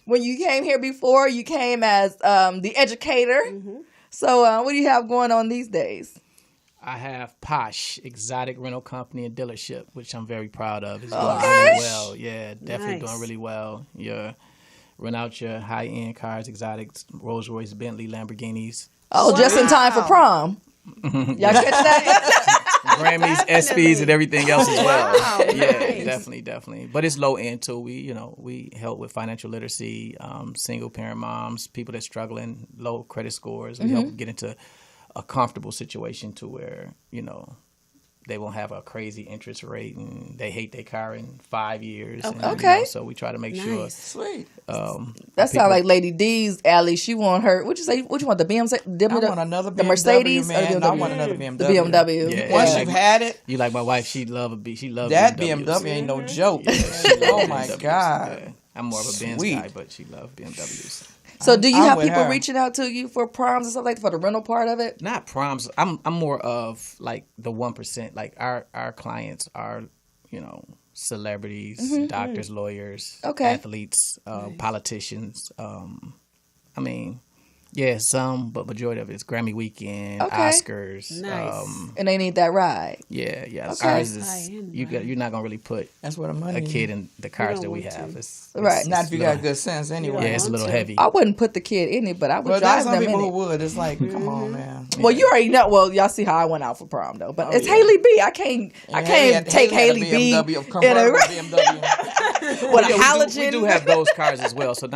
when you came here before, you came as the educator. Mm-hmm. So what do you have going on these days? I have Posh Exotic Rental Company and Dealership, which I'm very proud of. It's doing really well. Yeah, definitely doing really well. Rent out your high-end cars, exotics, Rolls Royce, Bentley, Lamborghinis. Oh, just in time for prom. Y'all catch that? Grammys, ESPYs, and everything else as well. Wow, Yeah, definitely. But it's low end too. We help with financial literacy, single parent moms, people that's struggling, low credit scores. We help get into a comfortable situation to where, they won't have a crazy interest rate and they hate their car in 5 years. And, so we try to make sure. Sweet. That sounds like Lady D's alley. She want her. What you want? The BMW? I want another BMW, the Mercedes, man. I want another BMW. The BMW. Yeah, Once you've had it, you like my wife. She love that BMW ain't no joke. Oh my God. Yeah. I'm more of a Benz guy, but she loves BMWs. So do you have people reaching out to you for proms and stuff like that, for the rental part of it? Not proms. I'm more of like the 1%. Like our clients are, celebrities, doctors, lawyers, athletes, politicians. Some, but majority of it is Grammy weekend, Oscars. Nice. And they need that ride. Yeah. Okay. Ours is you're not gonna really put that's what I'm a kid in the cars that we have. It's not if you got good sense anyway. Yeah, it's a little heavy. I wouldn't put the kid in it, but I would drive them in it. Some people who would. It's like, come on, man. Well, you already know. Well, y'all see how I went out for prom though, but it's Haley B. I can't take Haley B. BMW, of convertible BMW. With a halogen. We do have those cars as well. So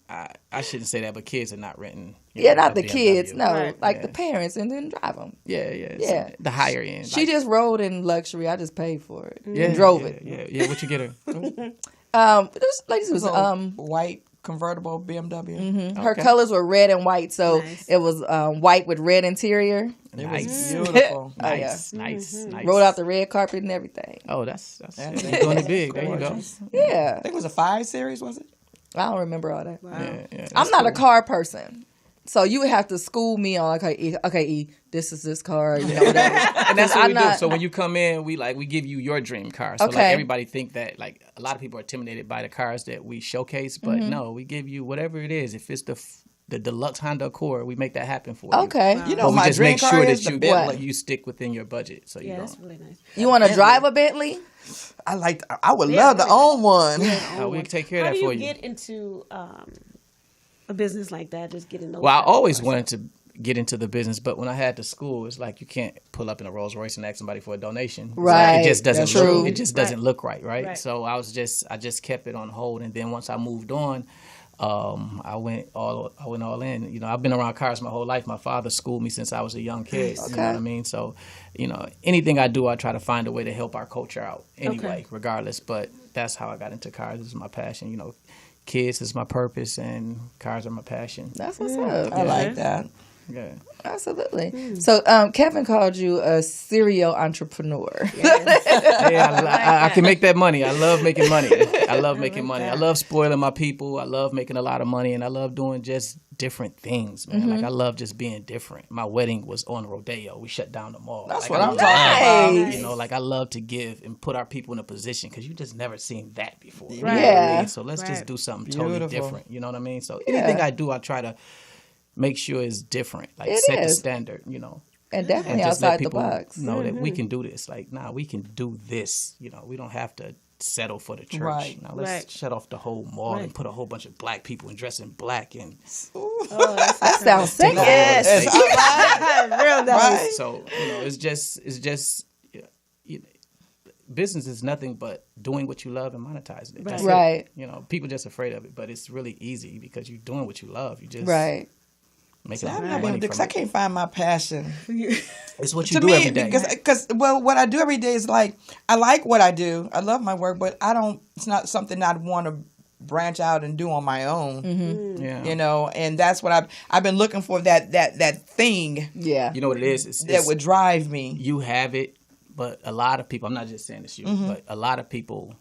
I shouldn't say that, but kids are not renting. Not the kids. No, the parents, and then drive them. Yeah. The higher end. She just rode in luxury. I just paid for it. And drove it. Yeah. What you get her? This lady was white convertible BMW. Mm-hmm. Her colors were red and white, so it was white with red interior. It was beautiful. Nice. Rode out the red carpet and everything. Oh, that's doing it big. There you go. Yeah. I think it was a 5 Series, was it? I don't remember all that. Wow. Yeah, I'm not a car person. So you would have to school me on okay, this is this car, whatever. And that's what we do. So when you come in, we give you your dream car. So like everybody think that like a lot of people are intimidated by the cars that we showcase, but no, we give you whatever it is. If it's the deluxe Honda Accord, we make that happen for you. Okay. Wow. We my just dream make car sure is that you stick within your budget. So that's really nice. You want to drive a Bentley? I would love to own one. We take care of that for you. How do you get into a business like that? Just getting those. Well, I always wanted to get into the business, but when I had to school, it's like you can't pull up in a Rolls Royce and ask somebody for a donation. Right. It just doesn't That's true. look. It just doesn't look right. So I just kept it on hold, and then once I moved on, I went all in. I've been around cars my whole life. My father schooled me since I was a young kid. Okay. You know what I mean? So, anything I do, I try to find a way to help our culture out anyway, regardless. But that's how I got into cars. This is my passion. Kids is my purpose, and cars are my passion. That's what's up. I like that. Yeah. Absolutely. So Kevin called you a serial entrepreneur. I can make that money. I love making money. I love making money. I love spoiling my people. I love making a lot of money, and I love doing just different things, man. Like I love just being different. My wedding was on Rodeo. We shut down the mall. That's like, what I'm talking about. You know, like I love to give and put our people in a position because you just never seen that before. You know Right. what I Yeah. mean? So let's just do something totally Beautiful. different. You know what I mean? So anything I do, I try to make sure it's different. Like set the standard, you know. And definitely And just let outside the people box. know that we can do this. Like, we can do this. You know, we don't have to settle for the church. Right. Now let's shut off the whole mall and put a whole bunch of black people and dress in black and That sounds sick. Yes. Real nice. Right. so it's just business is nothing but doing what you love and monetizing it. That's it. Right. You know, people just afraid of it, but it's really easy because you're doing what you love. You just Right. making I'm not money able to because from I can't find my passion. It's what you To do me, every day. because what I do every day is like I like what I do. I love my work, but I don't. It's not something I'd want to branch out and do on my own. Yeah. You know, and that's what I've been looking for that thing Yeah. You know what it is? that would drive me. You have it, but a lot of people, I'm not just saying it's you, but a lot of people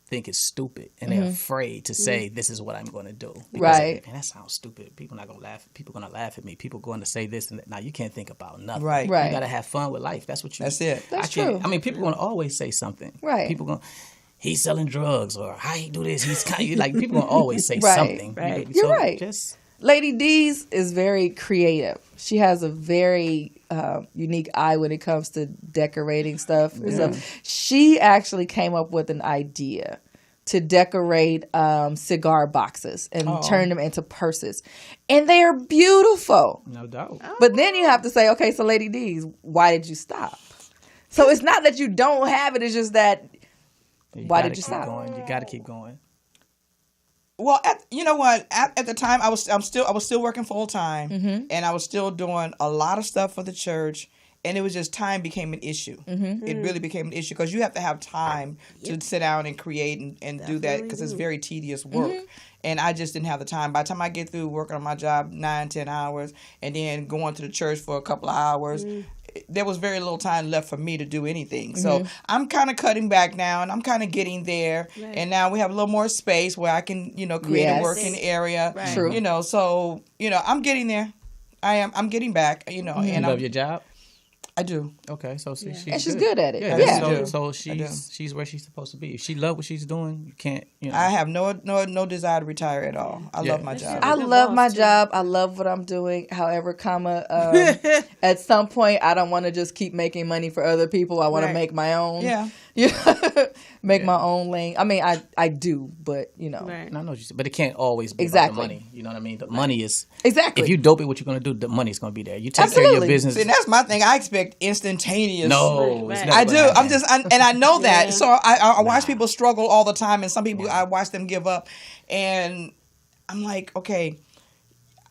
think it's stupid and they're afraid to say this is what I'm going to do. Because, Right. Man, that sounds stupid. People not going to laugh. People going to laugh at me. People going to say this and that. Now you can't think about nothing. Right. Right. You got to have fun with life. That's what you. That's it. That's I can't- true. I mean, people going to always say something. Right. People going. He's selling drugs, or how he do this. He's kind of like people gonna always say Right. something. Right. You're right. Just Lady D's is very creative. She has a very unique eye when it comes to decorating stuff. And stuff. She actually came up with an idea to decorate cigar boxes and turn them into purses. And they are beautiful. no doubt. But then you have to say, okay, so Lady D's, why did you stop? So it's not that you don't have it, it's just that why did you keep stop? Going. You got to keep going. Well, you know what? At the time, I was still working full time, and I was still doing a lot of stuff for the church. And it was just time became an issue. It really became an issue because you have to have time to sit down and create and do that because it's very tedious work. And I just didn't have the time. By the time I get through working on my job 9-10 hours and then going to the church for a couple of hours, there was very little time left for me to do anything. So I'm kind of cutting back now, and I'm kind of getting there. Right. And now we have a little more space where I can, create a working area. Right. True. So I'm getting there. I'm getting back. And You love your job? I do. Okay, so she's And she's good at it. Yeah, Yeah. so she's where she's supposed to be. If she love what she's doing, you can't. I have no desire to retire at all. I love my job. I love my job. I love what I'm doing. However, at some point, I don't want to just keep making money for other people. I want to make my own. Yeah. Make my own lane. I mean, I do, but Right. And I know what you said, but it can't always be Exactly. about the money. You know what I mean? The money is exactly. if you dope it, what you're gonna do, the money's gonna be there. You take care of your Absolutely. business. See, that's my thing. I expect instantaneous. No, Right. it's never I gonna do. happen. And I know that. Yeah. So I watch people struggle all the time, and some people I watch them give up, and I'm like, okay,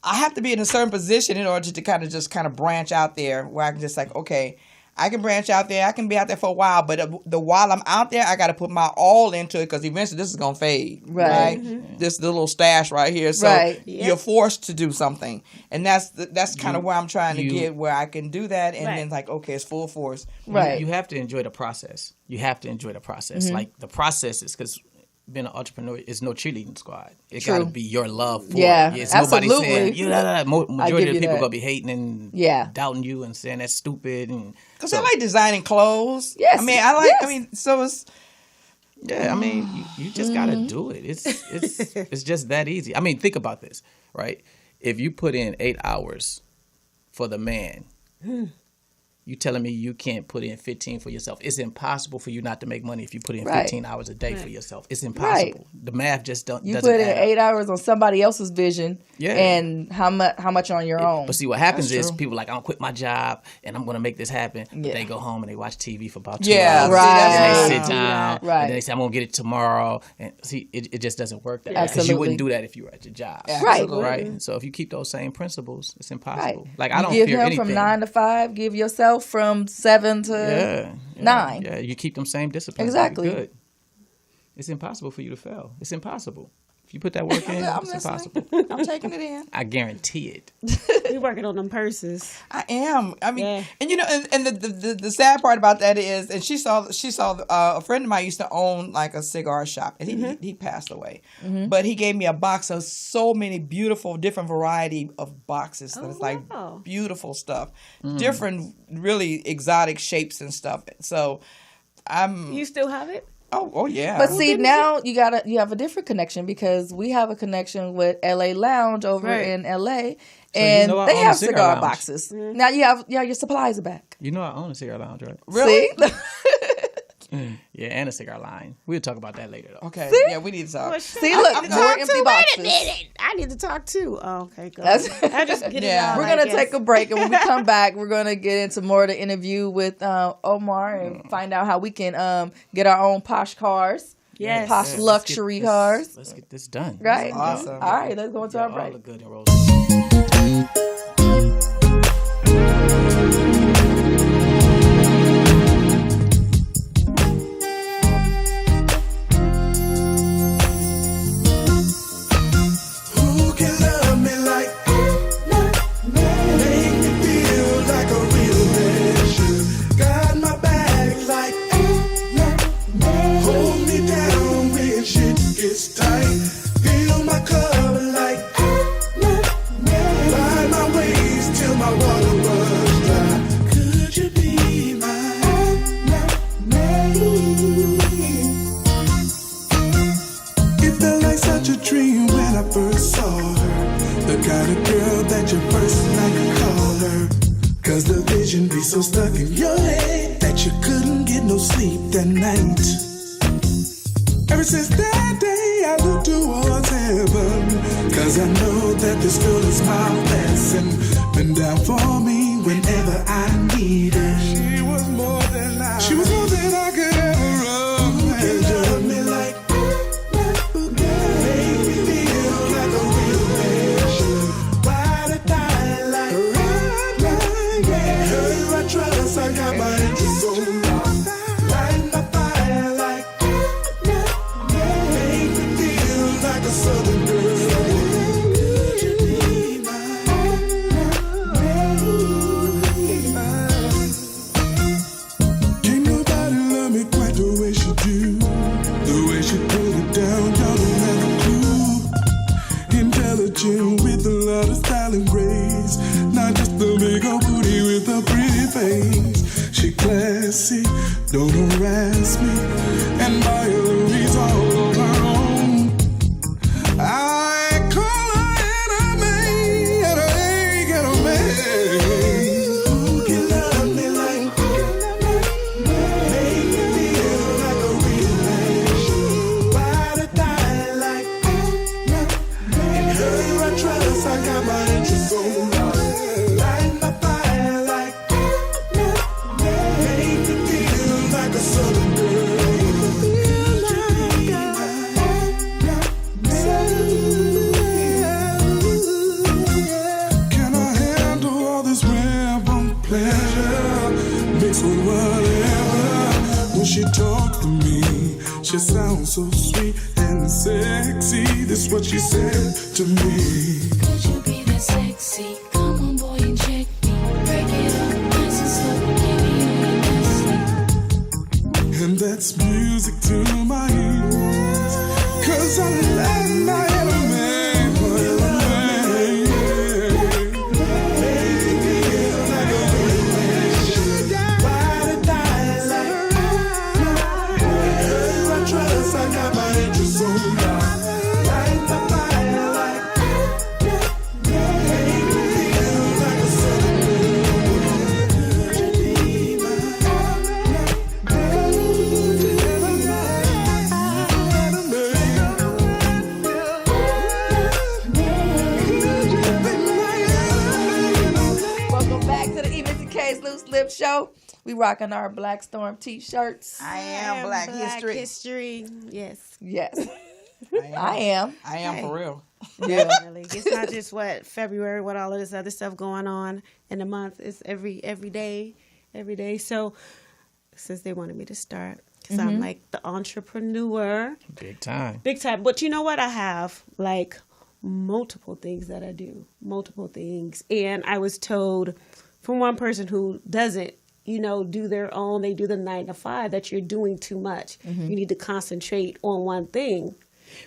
I have to be in a certain position in order to kind of branch out there where I can just like, okay, I can branch out there. I can be out there for a while, but while I'm out there, I got to put my all into it because eventually this is gonna fade, right? This little stash right here. So Right. you're forced to do something, and that's kind of where I'm trying to get where I can do that, and then like, okay, it's full force. Right. You have to enjoy the process. You have to enjoy the process. Like the process is because being an entrepreneur is no cheerleading squad. It got to be your love for Yeah, it. It's nobody absolutely. saying, majority give of the you people that. going to be hating and Yeah. doubting you and saying that's stupid. And Because I like designing clothes. Yes, I mean, yes. So it's. yeah, I mean, you just got to do it. It's just that easy. I mean, think about this, right? If you put in 8 hours for the man, you telling me you can't put in 15 for yourself. It's impossible for you not to make money if you put in Right. 15 hours a day for yourself. It's impossible. The math just doesn't You doesn't put in add up. 8 hours on somebody else's vision, Yeah. and how much on your own. But see, what happens That's is true. people like, I'm going to quit my job and I'm going to make this happen. But Yeah. they go home and they watch TV for about 2 Yeah, hours. Right. And they Right. sit down. Right. And then they say, I'm going to get it tomorrow. And see, it just doesn't work that way. Because Absolutely. you wouldn't do that if you were at your job. Right. Right. So if you keep those same principles, it's impossible. Right. Like, I don't give fear him anything. from 9 to 5. Give yourself from 7 to Yeah. 9. Yeah, you keep them same disciplines. Exactly. Good. It's impossible for you to fail. It's impossible. If you put that work in, I'm it's listening. impossible. I'm taking it in. I guarantee it. You working on them purses? I am. I mean, Yeah. and you know, and the sad part about that is, and she saw a friend of mine used to own like a cigar shop, and he passed away, but he gave me a box of so many beautiful, different variety of boxes. That it's like wow. beautiful stuff, different, really exotic shapes and stuff. So You still have it? Oh yeah. But see, now you have a different connection because we have a connection with LA Lounge over Right. in LA, you and know I they own a have cigar cigar lounge. boxes. Now you have your supplies are back. You know I own a cigar lounge, right? Really? See? Yeah, and a cigar line. We'll talk about that later, though. Okay. Yeah, we need to talk. Well, shit, See, I look, need to more talk empty too. boxes. Wait a minute. I need to talk too. Oh, okay, go. That's- I just get it Yeah. out. We're gonna take a break, and when we come back, we're gonna get into more of the interview with Omar and find out how we can get our own posh cars, Yes. posh Yeah, luxury cars, Let's get this done. right? Awesome. All right, let's go into our All break. the good and roses. Who can love me like make me feel like a real man should? Got my back like hold me down when shit gets tight. Fill my cup like find my ways till my water runs dry. Could you be mine? It felt like such a dream when I first saw her. The kind of girl that you first like to call her. Cause the vision be so stuck in your head that you couldn't get no sleep that night. Ever since that day I look towards heaven. Cause I know that this girl is my blessing. Been down for me whenever I need her. She was more than I could ever imagine. Me like make me feel like a real man should. Ride or die like her I trust, I got my interest on. Light my fire like make me feel like a southern girl. Could you be mine? Can't nobody love me quite the way she do. The way she put it down, y'all don't have a clue. Intelligent with a lot of style and grace. Not just the big old booty with a pretty face. She classy, don't harass me. And by Louise all on her own. I call her enemy, and I ain't got a man. Who can love me like make me feel like a real man? Ride or die like in her I trust, I got my interest on. Light my fire like make me feel like a southern girl. Can I handle all this rampant pleasure mixed with whatever? When she talks to me, she sounds so sweet and sexy. This is what she said to me. Could you be that sexy? Come on, boy, and check me. Break it up nice and slow. Give me all your best. And that's music to my ears. Cause I love my enemy. Welcome back to the EmissyK's Loose Lip Show. We rocking our Black Storm t-shirts. I am Black History. History. Yes. Yes, I am. I am for real. Yeah. Really. It's not just February, what all of this other stuff going on in the month. It's every day. So since they wanted me to start, because I'm like the entrepreneur. Big time. Big time. But you know what? I have like multiple things that I do, multiple things. And I was told from one person who doesn't, do their own, they do the 9 to 5, that you're doing too much. You need to concentrate on one thing.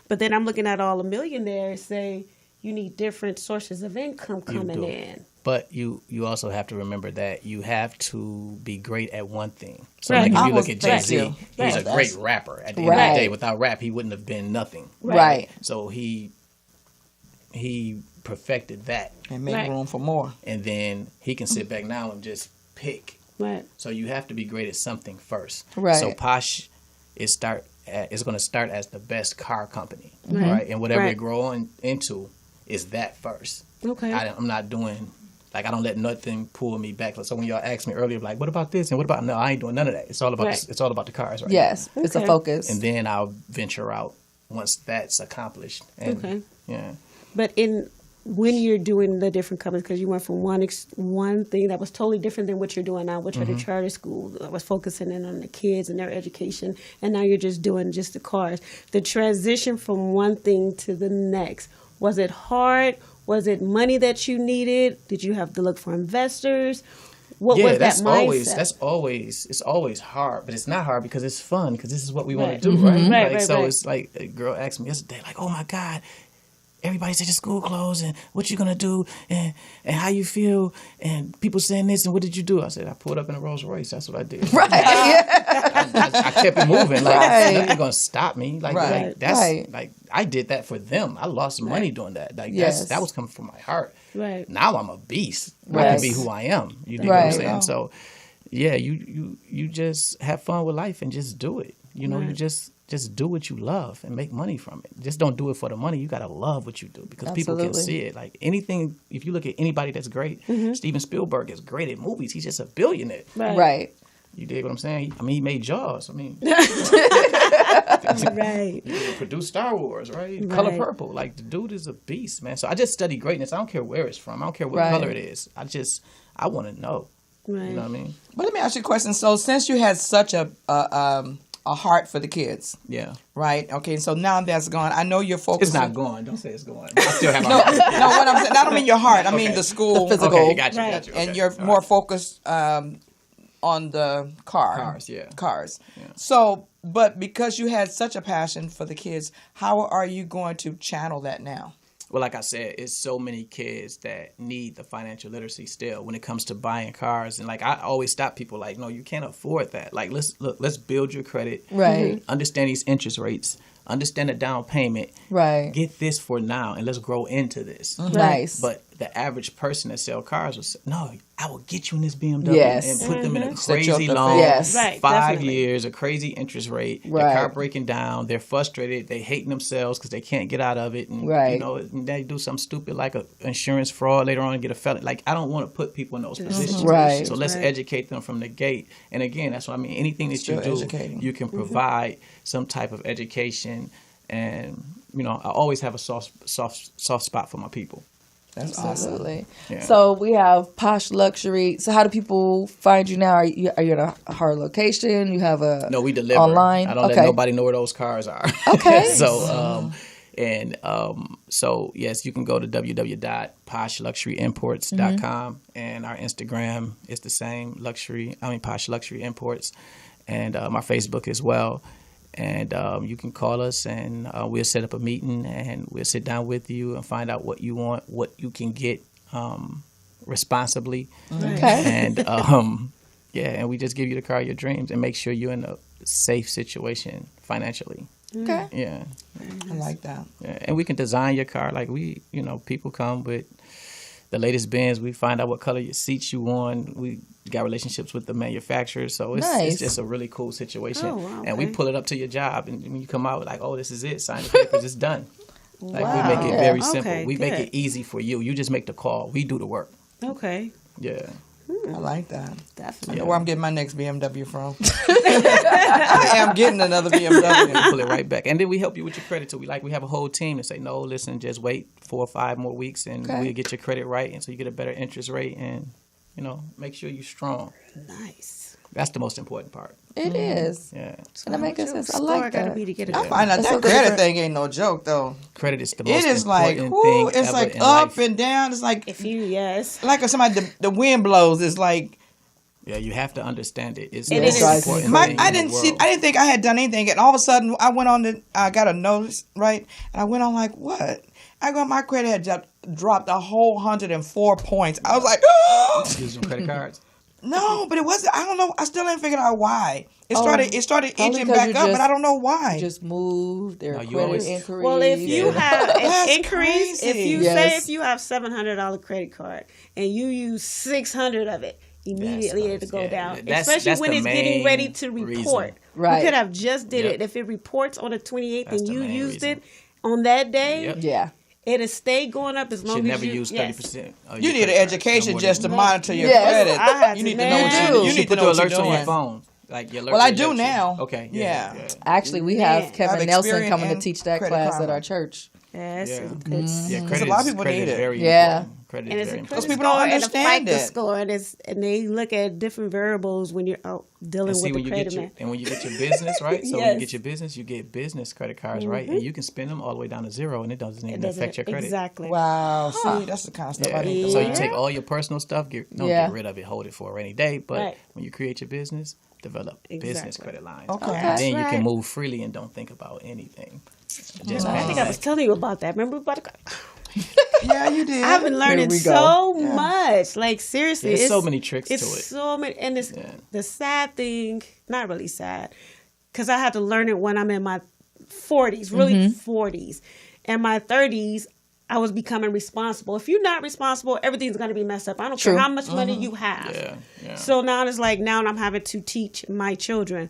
But then I'm looking at all the millionaires say you need different sources of income coming in. But you also have to remember that you have to be great at one thing. So Right. like if you look at Jay-Z, Right. he's a great rapper. At the end of the day, without rap, he wouldn't have been nothing. Right. So he perfected that. And make Right. room for more. And then he can sit back now and just pick. Right. So you have to be great at something first. Right. So Posh is going to start as the best car company, right? And whatever Right. it growing into is that first. Okay. I'm not doing, I don't let nothing pull me back. So when y'all asked me earlier, like, what about this and what about, no, I ain't doing none of that. It's all about Right. it's all about the cars, right? Yes, it's a Okay. focus. And then I'll venture out once that's accomplished. And, Okay. Yeah. But when you're doing the different companies, because you went from one thing that was totally different than what you're doing now, which are the charter school that was focusing in on the kids and their education, and now you're just doing just the cars. The transition from one thing to the next, was it hard? Was it money that you needed? Did you have to look for investors? What was that mindset? It's always hard, but it's not hard because it's fun, because this is what we want Right. to do, right? Right, Like, right, so right. it's like a girl asked me yesterday, like, oh my God, everybody's at the school clothes, and what you gonna do, and how you feel, and people saying this, and what did you do? I said, I pulled up in a Rolls Royce. That's what I did. Right. I kept it moving. Like, Right. nothing gonna stop me. Like, Right. like that's Right. like I did that for them. I lost money doing that. Like Yes. that was coming from my heart. Right. Now I'm a beast. I Right. can be who I am. You know Right. what I'm saying? So yeah, you just have fun with life and just do it. You know, you just do what you love and make money from it. Just don't do it for the money. You gotta love what you do, because people can Absolutely. see it. Like anything, if you look at anybody that's great, Steven Spielberg is great at movies. He's just a billionaire. Right. You dig what I'm saying? I mean, he made Jaws. I mean, Right. he produced Star Wars, right? Color Purple. Like, the dude is a beast, man. So I just study greatness. I don't care where it's from. I don't care what Right. color it is. I want to know. Right. You know what I mean? But let me ask you a question. So since you had such a heart for the kids, Yeah. right? Okay, so now that's gone. I know you're focused. It's not gone. Don't say it's gone. I still have my No, heart. no. What I'm saying, I don't mean your heart. I mean the school. The physical. Okay, got you. Right. Got you. And Okay. you're All more right. focused on the Cars, yeah. Cars. Yeah. So, but because you had such a passion for the kids, how are you going to channel that now? Well, like I said, it's so many kids that need the financial literacy still when it comes to buying cars. And like, I always stop people like, no, you can't afford that. Like, let's build your credit. Right. Understand these interest rates. Understand the down payment. Right. Get this for now, and let's grow into this. Nice. But the average person that sell cars will say, no, I will get you in this BMW Yes. and put them in a Set you up crazy to loan. fail. Yes. Right, 5 definitely. years, a crazy interest rate, the Right. car breaking down, they're frustrated, they hating themselves because they can't get out of it. And, Right. you know, and they do something stupid like a insurance fraud later on and get a felony. Like, I don't want to put people in those positions. Right. So let's Right. educate them from the gate. And again, that's what I mean. Anything that Still you do, educating. you can provide some type of education. And, you know, I always have a soft spot for my people. That's awesome. Absolutely. Yeah. So we have Posh Luxury. So how do people find you now? Are you in a hard location? You have a No, we deliver online. I don't let nobody know where those cars are. Okay. So yes, you can go to www.poshluxuryimports.com, and our Instagram is the same, Posh Luxury Imports, and my Facebook as well. And you can call us, and we'll set up a meeting, and we'll sit down with you and find out what you want, what you can get responsibly. Okay. And and we just give you the car of your dreams and make sure you're in a safe situation financially. Okay. Yeah. I like that. Yeah. And we can design your car. Like people come with the latest Benz. We find out what color your seats you want. We got relationships with the manufacturers. So it's just a really cool situation. Oh, wow, And we okay. pull it up to your job. And when you come out like, oh, this is it. Sign the papers. It's done. Like, Wow. we make it very simple. Okay, We make good. it easy for you. You just make the call. We do the work. Okay. Yeah. I like that. I Definitely. know where I'm getting my next BMW from. I am getting another BMW. Pull it right back. And then we help you with your credit too. We have a whole team to say, no, listen, just wait 4 or 5 more weeks and we'll get your credit right. And so you get a better interest rate and, make sure you're strong. Nice. That's the most important part. It is. Yeah. And that makes sense. I Score like gotta that. be to get a I job. find out That's that so credit different. thing ain't no joke though. Credit is the most It is like, important whoo, thing it's ever like in up life. and down. It's like If if if somebody the wind blows. It's like Yeah, you have to understand it. It's It the most is. important I thing didn't in the see. world. I didn't think I had done anything, and all of a sudden I went on I got a notice, right? And I went on like, what? I got my credit had dropped a whole 104 points. I was like, Using credit cards. no, but it wasn't. I don't know. I still ain't figured out why. It started probably inching 'cause back you up, but just- I don't know why. You just moved. Their No, you credit always- increase. Well, if you have an That's increase, if crazy. you Yes. say if you have $700 credit card and you use 600 of it, immediately it'll go yeah, down. that's Especially when the it's getting main ready to report. reason. Right. You could have just did Yep. it. If it reports on the 28th That's and the you main used reason. it on that day, Yep. yeah. it'll stay going up as long Should as never you use yes. 30%. of You your need an credit card. education No more just to than- monitor your Yes. credit. I had You to, need to know what man. you, You you should need to put know the what you're alerts on your doing. phone. Like your alert Well, I will do alert you. now. Okay. Yeah. Actually, we have Man. Kevin I have Nelson experience coming to in teach that credit class at karma. our church. Yes, Yeah. it's Yeah, Because credit a lot of is- people credit need is it. very Yeah. important. Credit and is it's very a important. credit people don't score and a understand FICO it. score, and they look at different variables when you're out dealing And see with when the you credit get your man. and when you get your business right, so when Yes. you get your business, you get business credit cards right, and you can spend them all the way down to zero, and it doesn't even affect your credit. Exactly. Wow. See, that's the kind of stuff I need to So learn. you take all your personal stuff, don't Yeah. get rid of it, hold it for a rainy day. But Right. when you create your business, develop business Exactly. credit lines. Okay. And then you right. can move freely and don't think about anything. Just I think I was telling you about that. Remember about the Yeah, you did. I've been learning we go. so much. Like seriously, There's it's so many tricks it's to it. so many, and it's Yeah. the sad thing. Not really sad, because I had to learn it when I'm in my 40s, really 40s, and my 30s. I was becoming responsible. If you're not responsible, everything's going to be messed up. I don't True. care how much money you have. Yeah. So now it's like now I'm having to teach my children.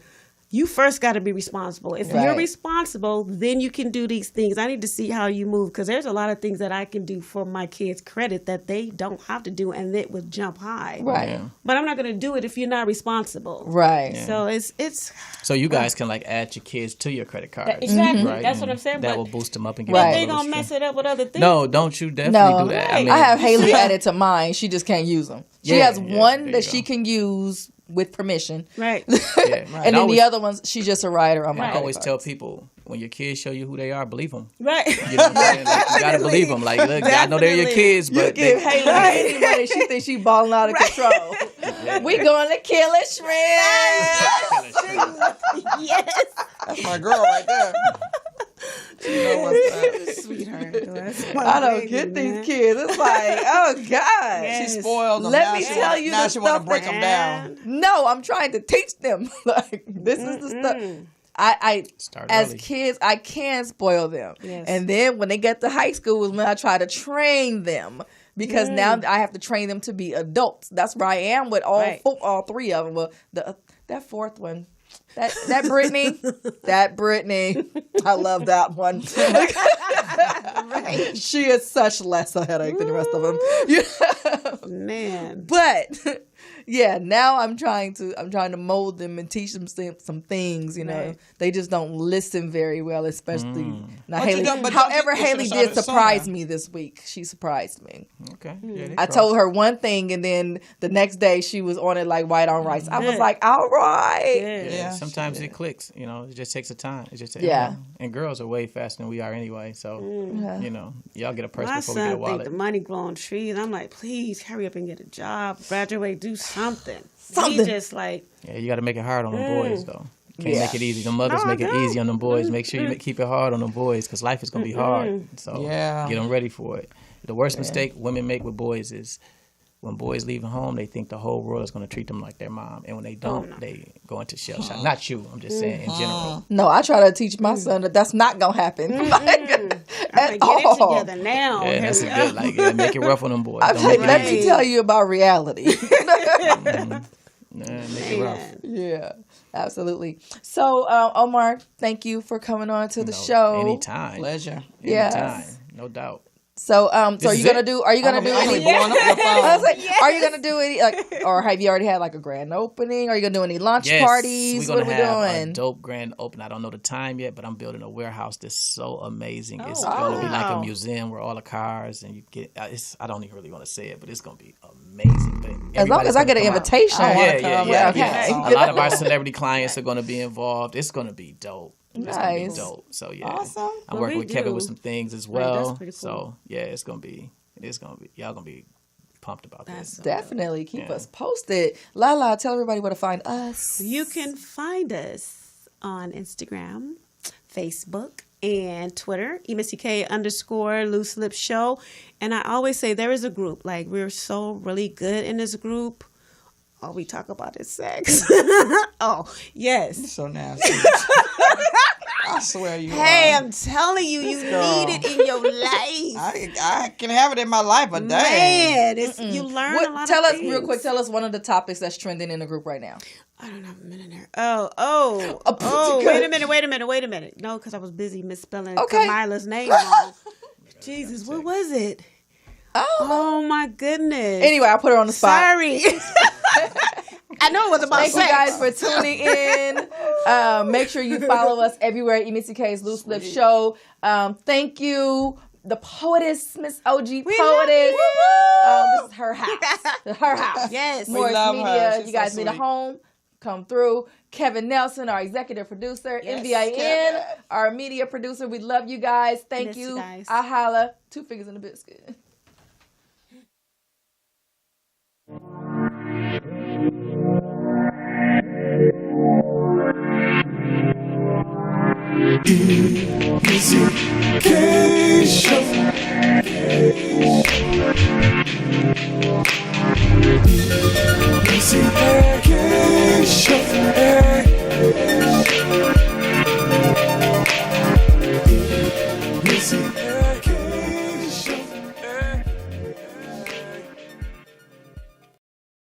You first got to be responsible. If you're Right. responsible, then you can do these things. I need to see how you move because there's a lot of things that I can do for my kids' credit that they don't have to do, and it would jump high. Right. Yeah. But I'm not going to do it if you're not responsible. Right. So it's So you guys can like add your kids to your credit card. exactly Right? that's what And I'm saying. That But will boost them up and give Right. them a they little gonna mess strength. it up with other things. No, don't you definitely No, do that. Right. I have Haley added to mine. She just can't use them. She Yeah, has yeah, one there that you she go. can use with permission. Right. Yeah. And then always, the other ones, she's just a writer on my I credit always card. tell people when your kids show you who they are, believe them. Right. You know what I'm saying? Like, you gotta believe them. Like, look, I know they're your Definitely. kids, but Give they, Haley any money, she thinks she balling out of control. We going to kill it, shrimp. Yes. That's my girl right there. You know what's up. Sweetheart. That's my I don't baby, get man. these kids. It's like, oh God. Yes. She spoiled them. Let Now me she tell wanna- you now the she want stuff to break that- them down. No, I'm trying to teach them. Like this is the stuff. I Start as early. kids I can spoil them, Yes. and then when they get to high school is when I try to train them because now I have to train them to be adults. That's where I am with all Right. all three of them. Well, that fourth one. That Brittany, I love that one. She is such less a headache than the rest of them. Man. But yeah, now I'm trying to mold them and teach them some things. You know, Right. they just don't listen very well, especially now. But Haley, you don't- but however, you should've Haley started did surprise sooner. me this week. She surprised me. okay. Yeah, they I cross. told her one thing, and then the next day she was on it like white on rice. I was like, all right. Yeah. Yeah, sometimes it clicks. You know, it just takes a time. It just takes, Yeah. And girls are way faster than we are anyway. So you know, y'all get a purse My before we get a son think wallet. the money grow on trees. I'm like, please hurry up and get a job, graduate, do something. Something. He just like, Yeah, you got to make it hard on them boys though. Can't Yeah. make it easy. The mothers No, make it no. easy on them boys. Make sure you keep it hard on them boys because life is gonna be hard. So Yeah. get them ready for it. The worst mistake women make with boys is when boys leave home, they think the whole world is going to treat them like their mom, and when they don't, they go into shell shock. Not you. I'm just saying in general. No, I try to teach my son that that's not gonna happen. I'm At like, get it all. together now. Yeah, Here that's a we good. go. Like, yeah, make it rough on them boys. I'm Don't like, make let it me easy. tell you about reality. Yeah, make it rough. Man. Yeah, absolutely. So, Omar, thank you for coming on to the No, show. Anytime. Pleasure. Yes. Anytime. No doubt. So, so are you gonna do? Are you gonna do any? blowing up your phone. I was like, are you gonna do any? Like, or have you already had like a grand opening? Are you gonna do any launch parties? We're What are we have doing? A dope grand opening. I don't know the time yet, but I'm building a warehouse that's so amazing. It's Oh, gonna be like a museum where all the cars and you get. I don't even really want to say it, but it's gonna be amazing. But As long as I get an invitation. Yeah. Okay. A lot of our celebrity clients are gonna be involved. It's gonna be dope. It's gonna be Nice. dope. So yeah, Awesome. I'm working with Kevin with some things as well. that's pretty cool. So yeah, it's gonna be. Y'all gonna be pumped about this. Definitely keep us posted. LaLa, tell everybody where to find us. You can find us on Instagram, Facebook, and Twitter, EmissyK_Loose Lips Show. And I always say there is a group. Like, we're so really good in this group. All we talk about is sex. Oh, yes. So nasty. I swear you Hey, are. I'm telling you, you girl. need it in your life. I can have it in my life, but dang. Man, it's, you learn a lot Tell of us things. real quick. Tell us one of the topics that's trending in the group right now. I don't have a minute there. Oh, wait a minute. No, because I was busy misspelling Kamila's name wrong. Jesus, what was it? Oh, my goodness. Anyway, I put her on the spot. Sorry. I know it was about Thank you sex. guys for tuning in. Make sure you follow us everywhere. EmissyK's Loose Lips Show. Thank you, the poetess, Miss OG Poetess. This is her house. Her house. Yes. Morris love her. Media. She's You guys so need a sweet. home. Come through. Kevin Nelson, our executive producer. MVIN, our media producer. We love you guys. Thank Miss you. you guys. I holla. 2 fingers in the biscuit. EmissyK Show.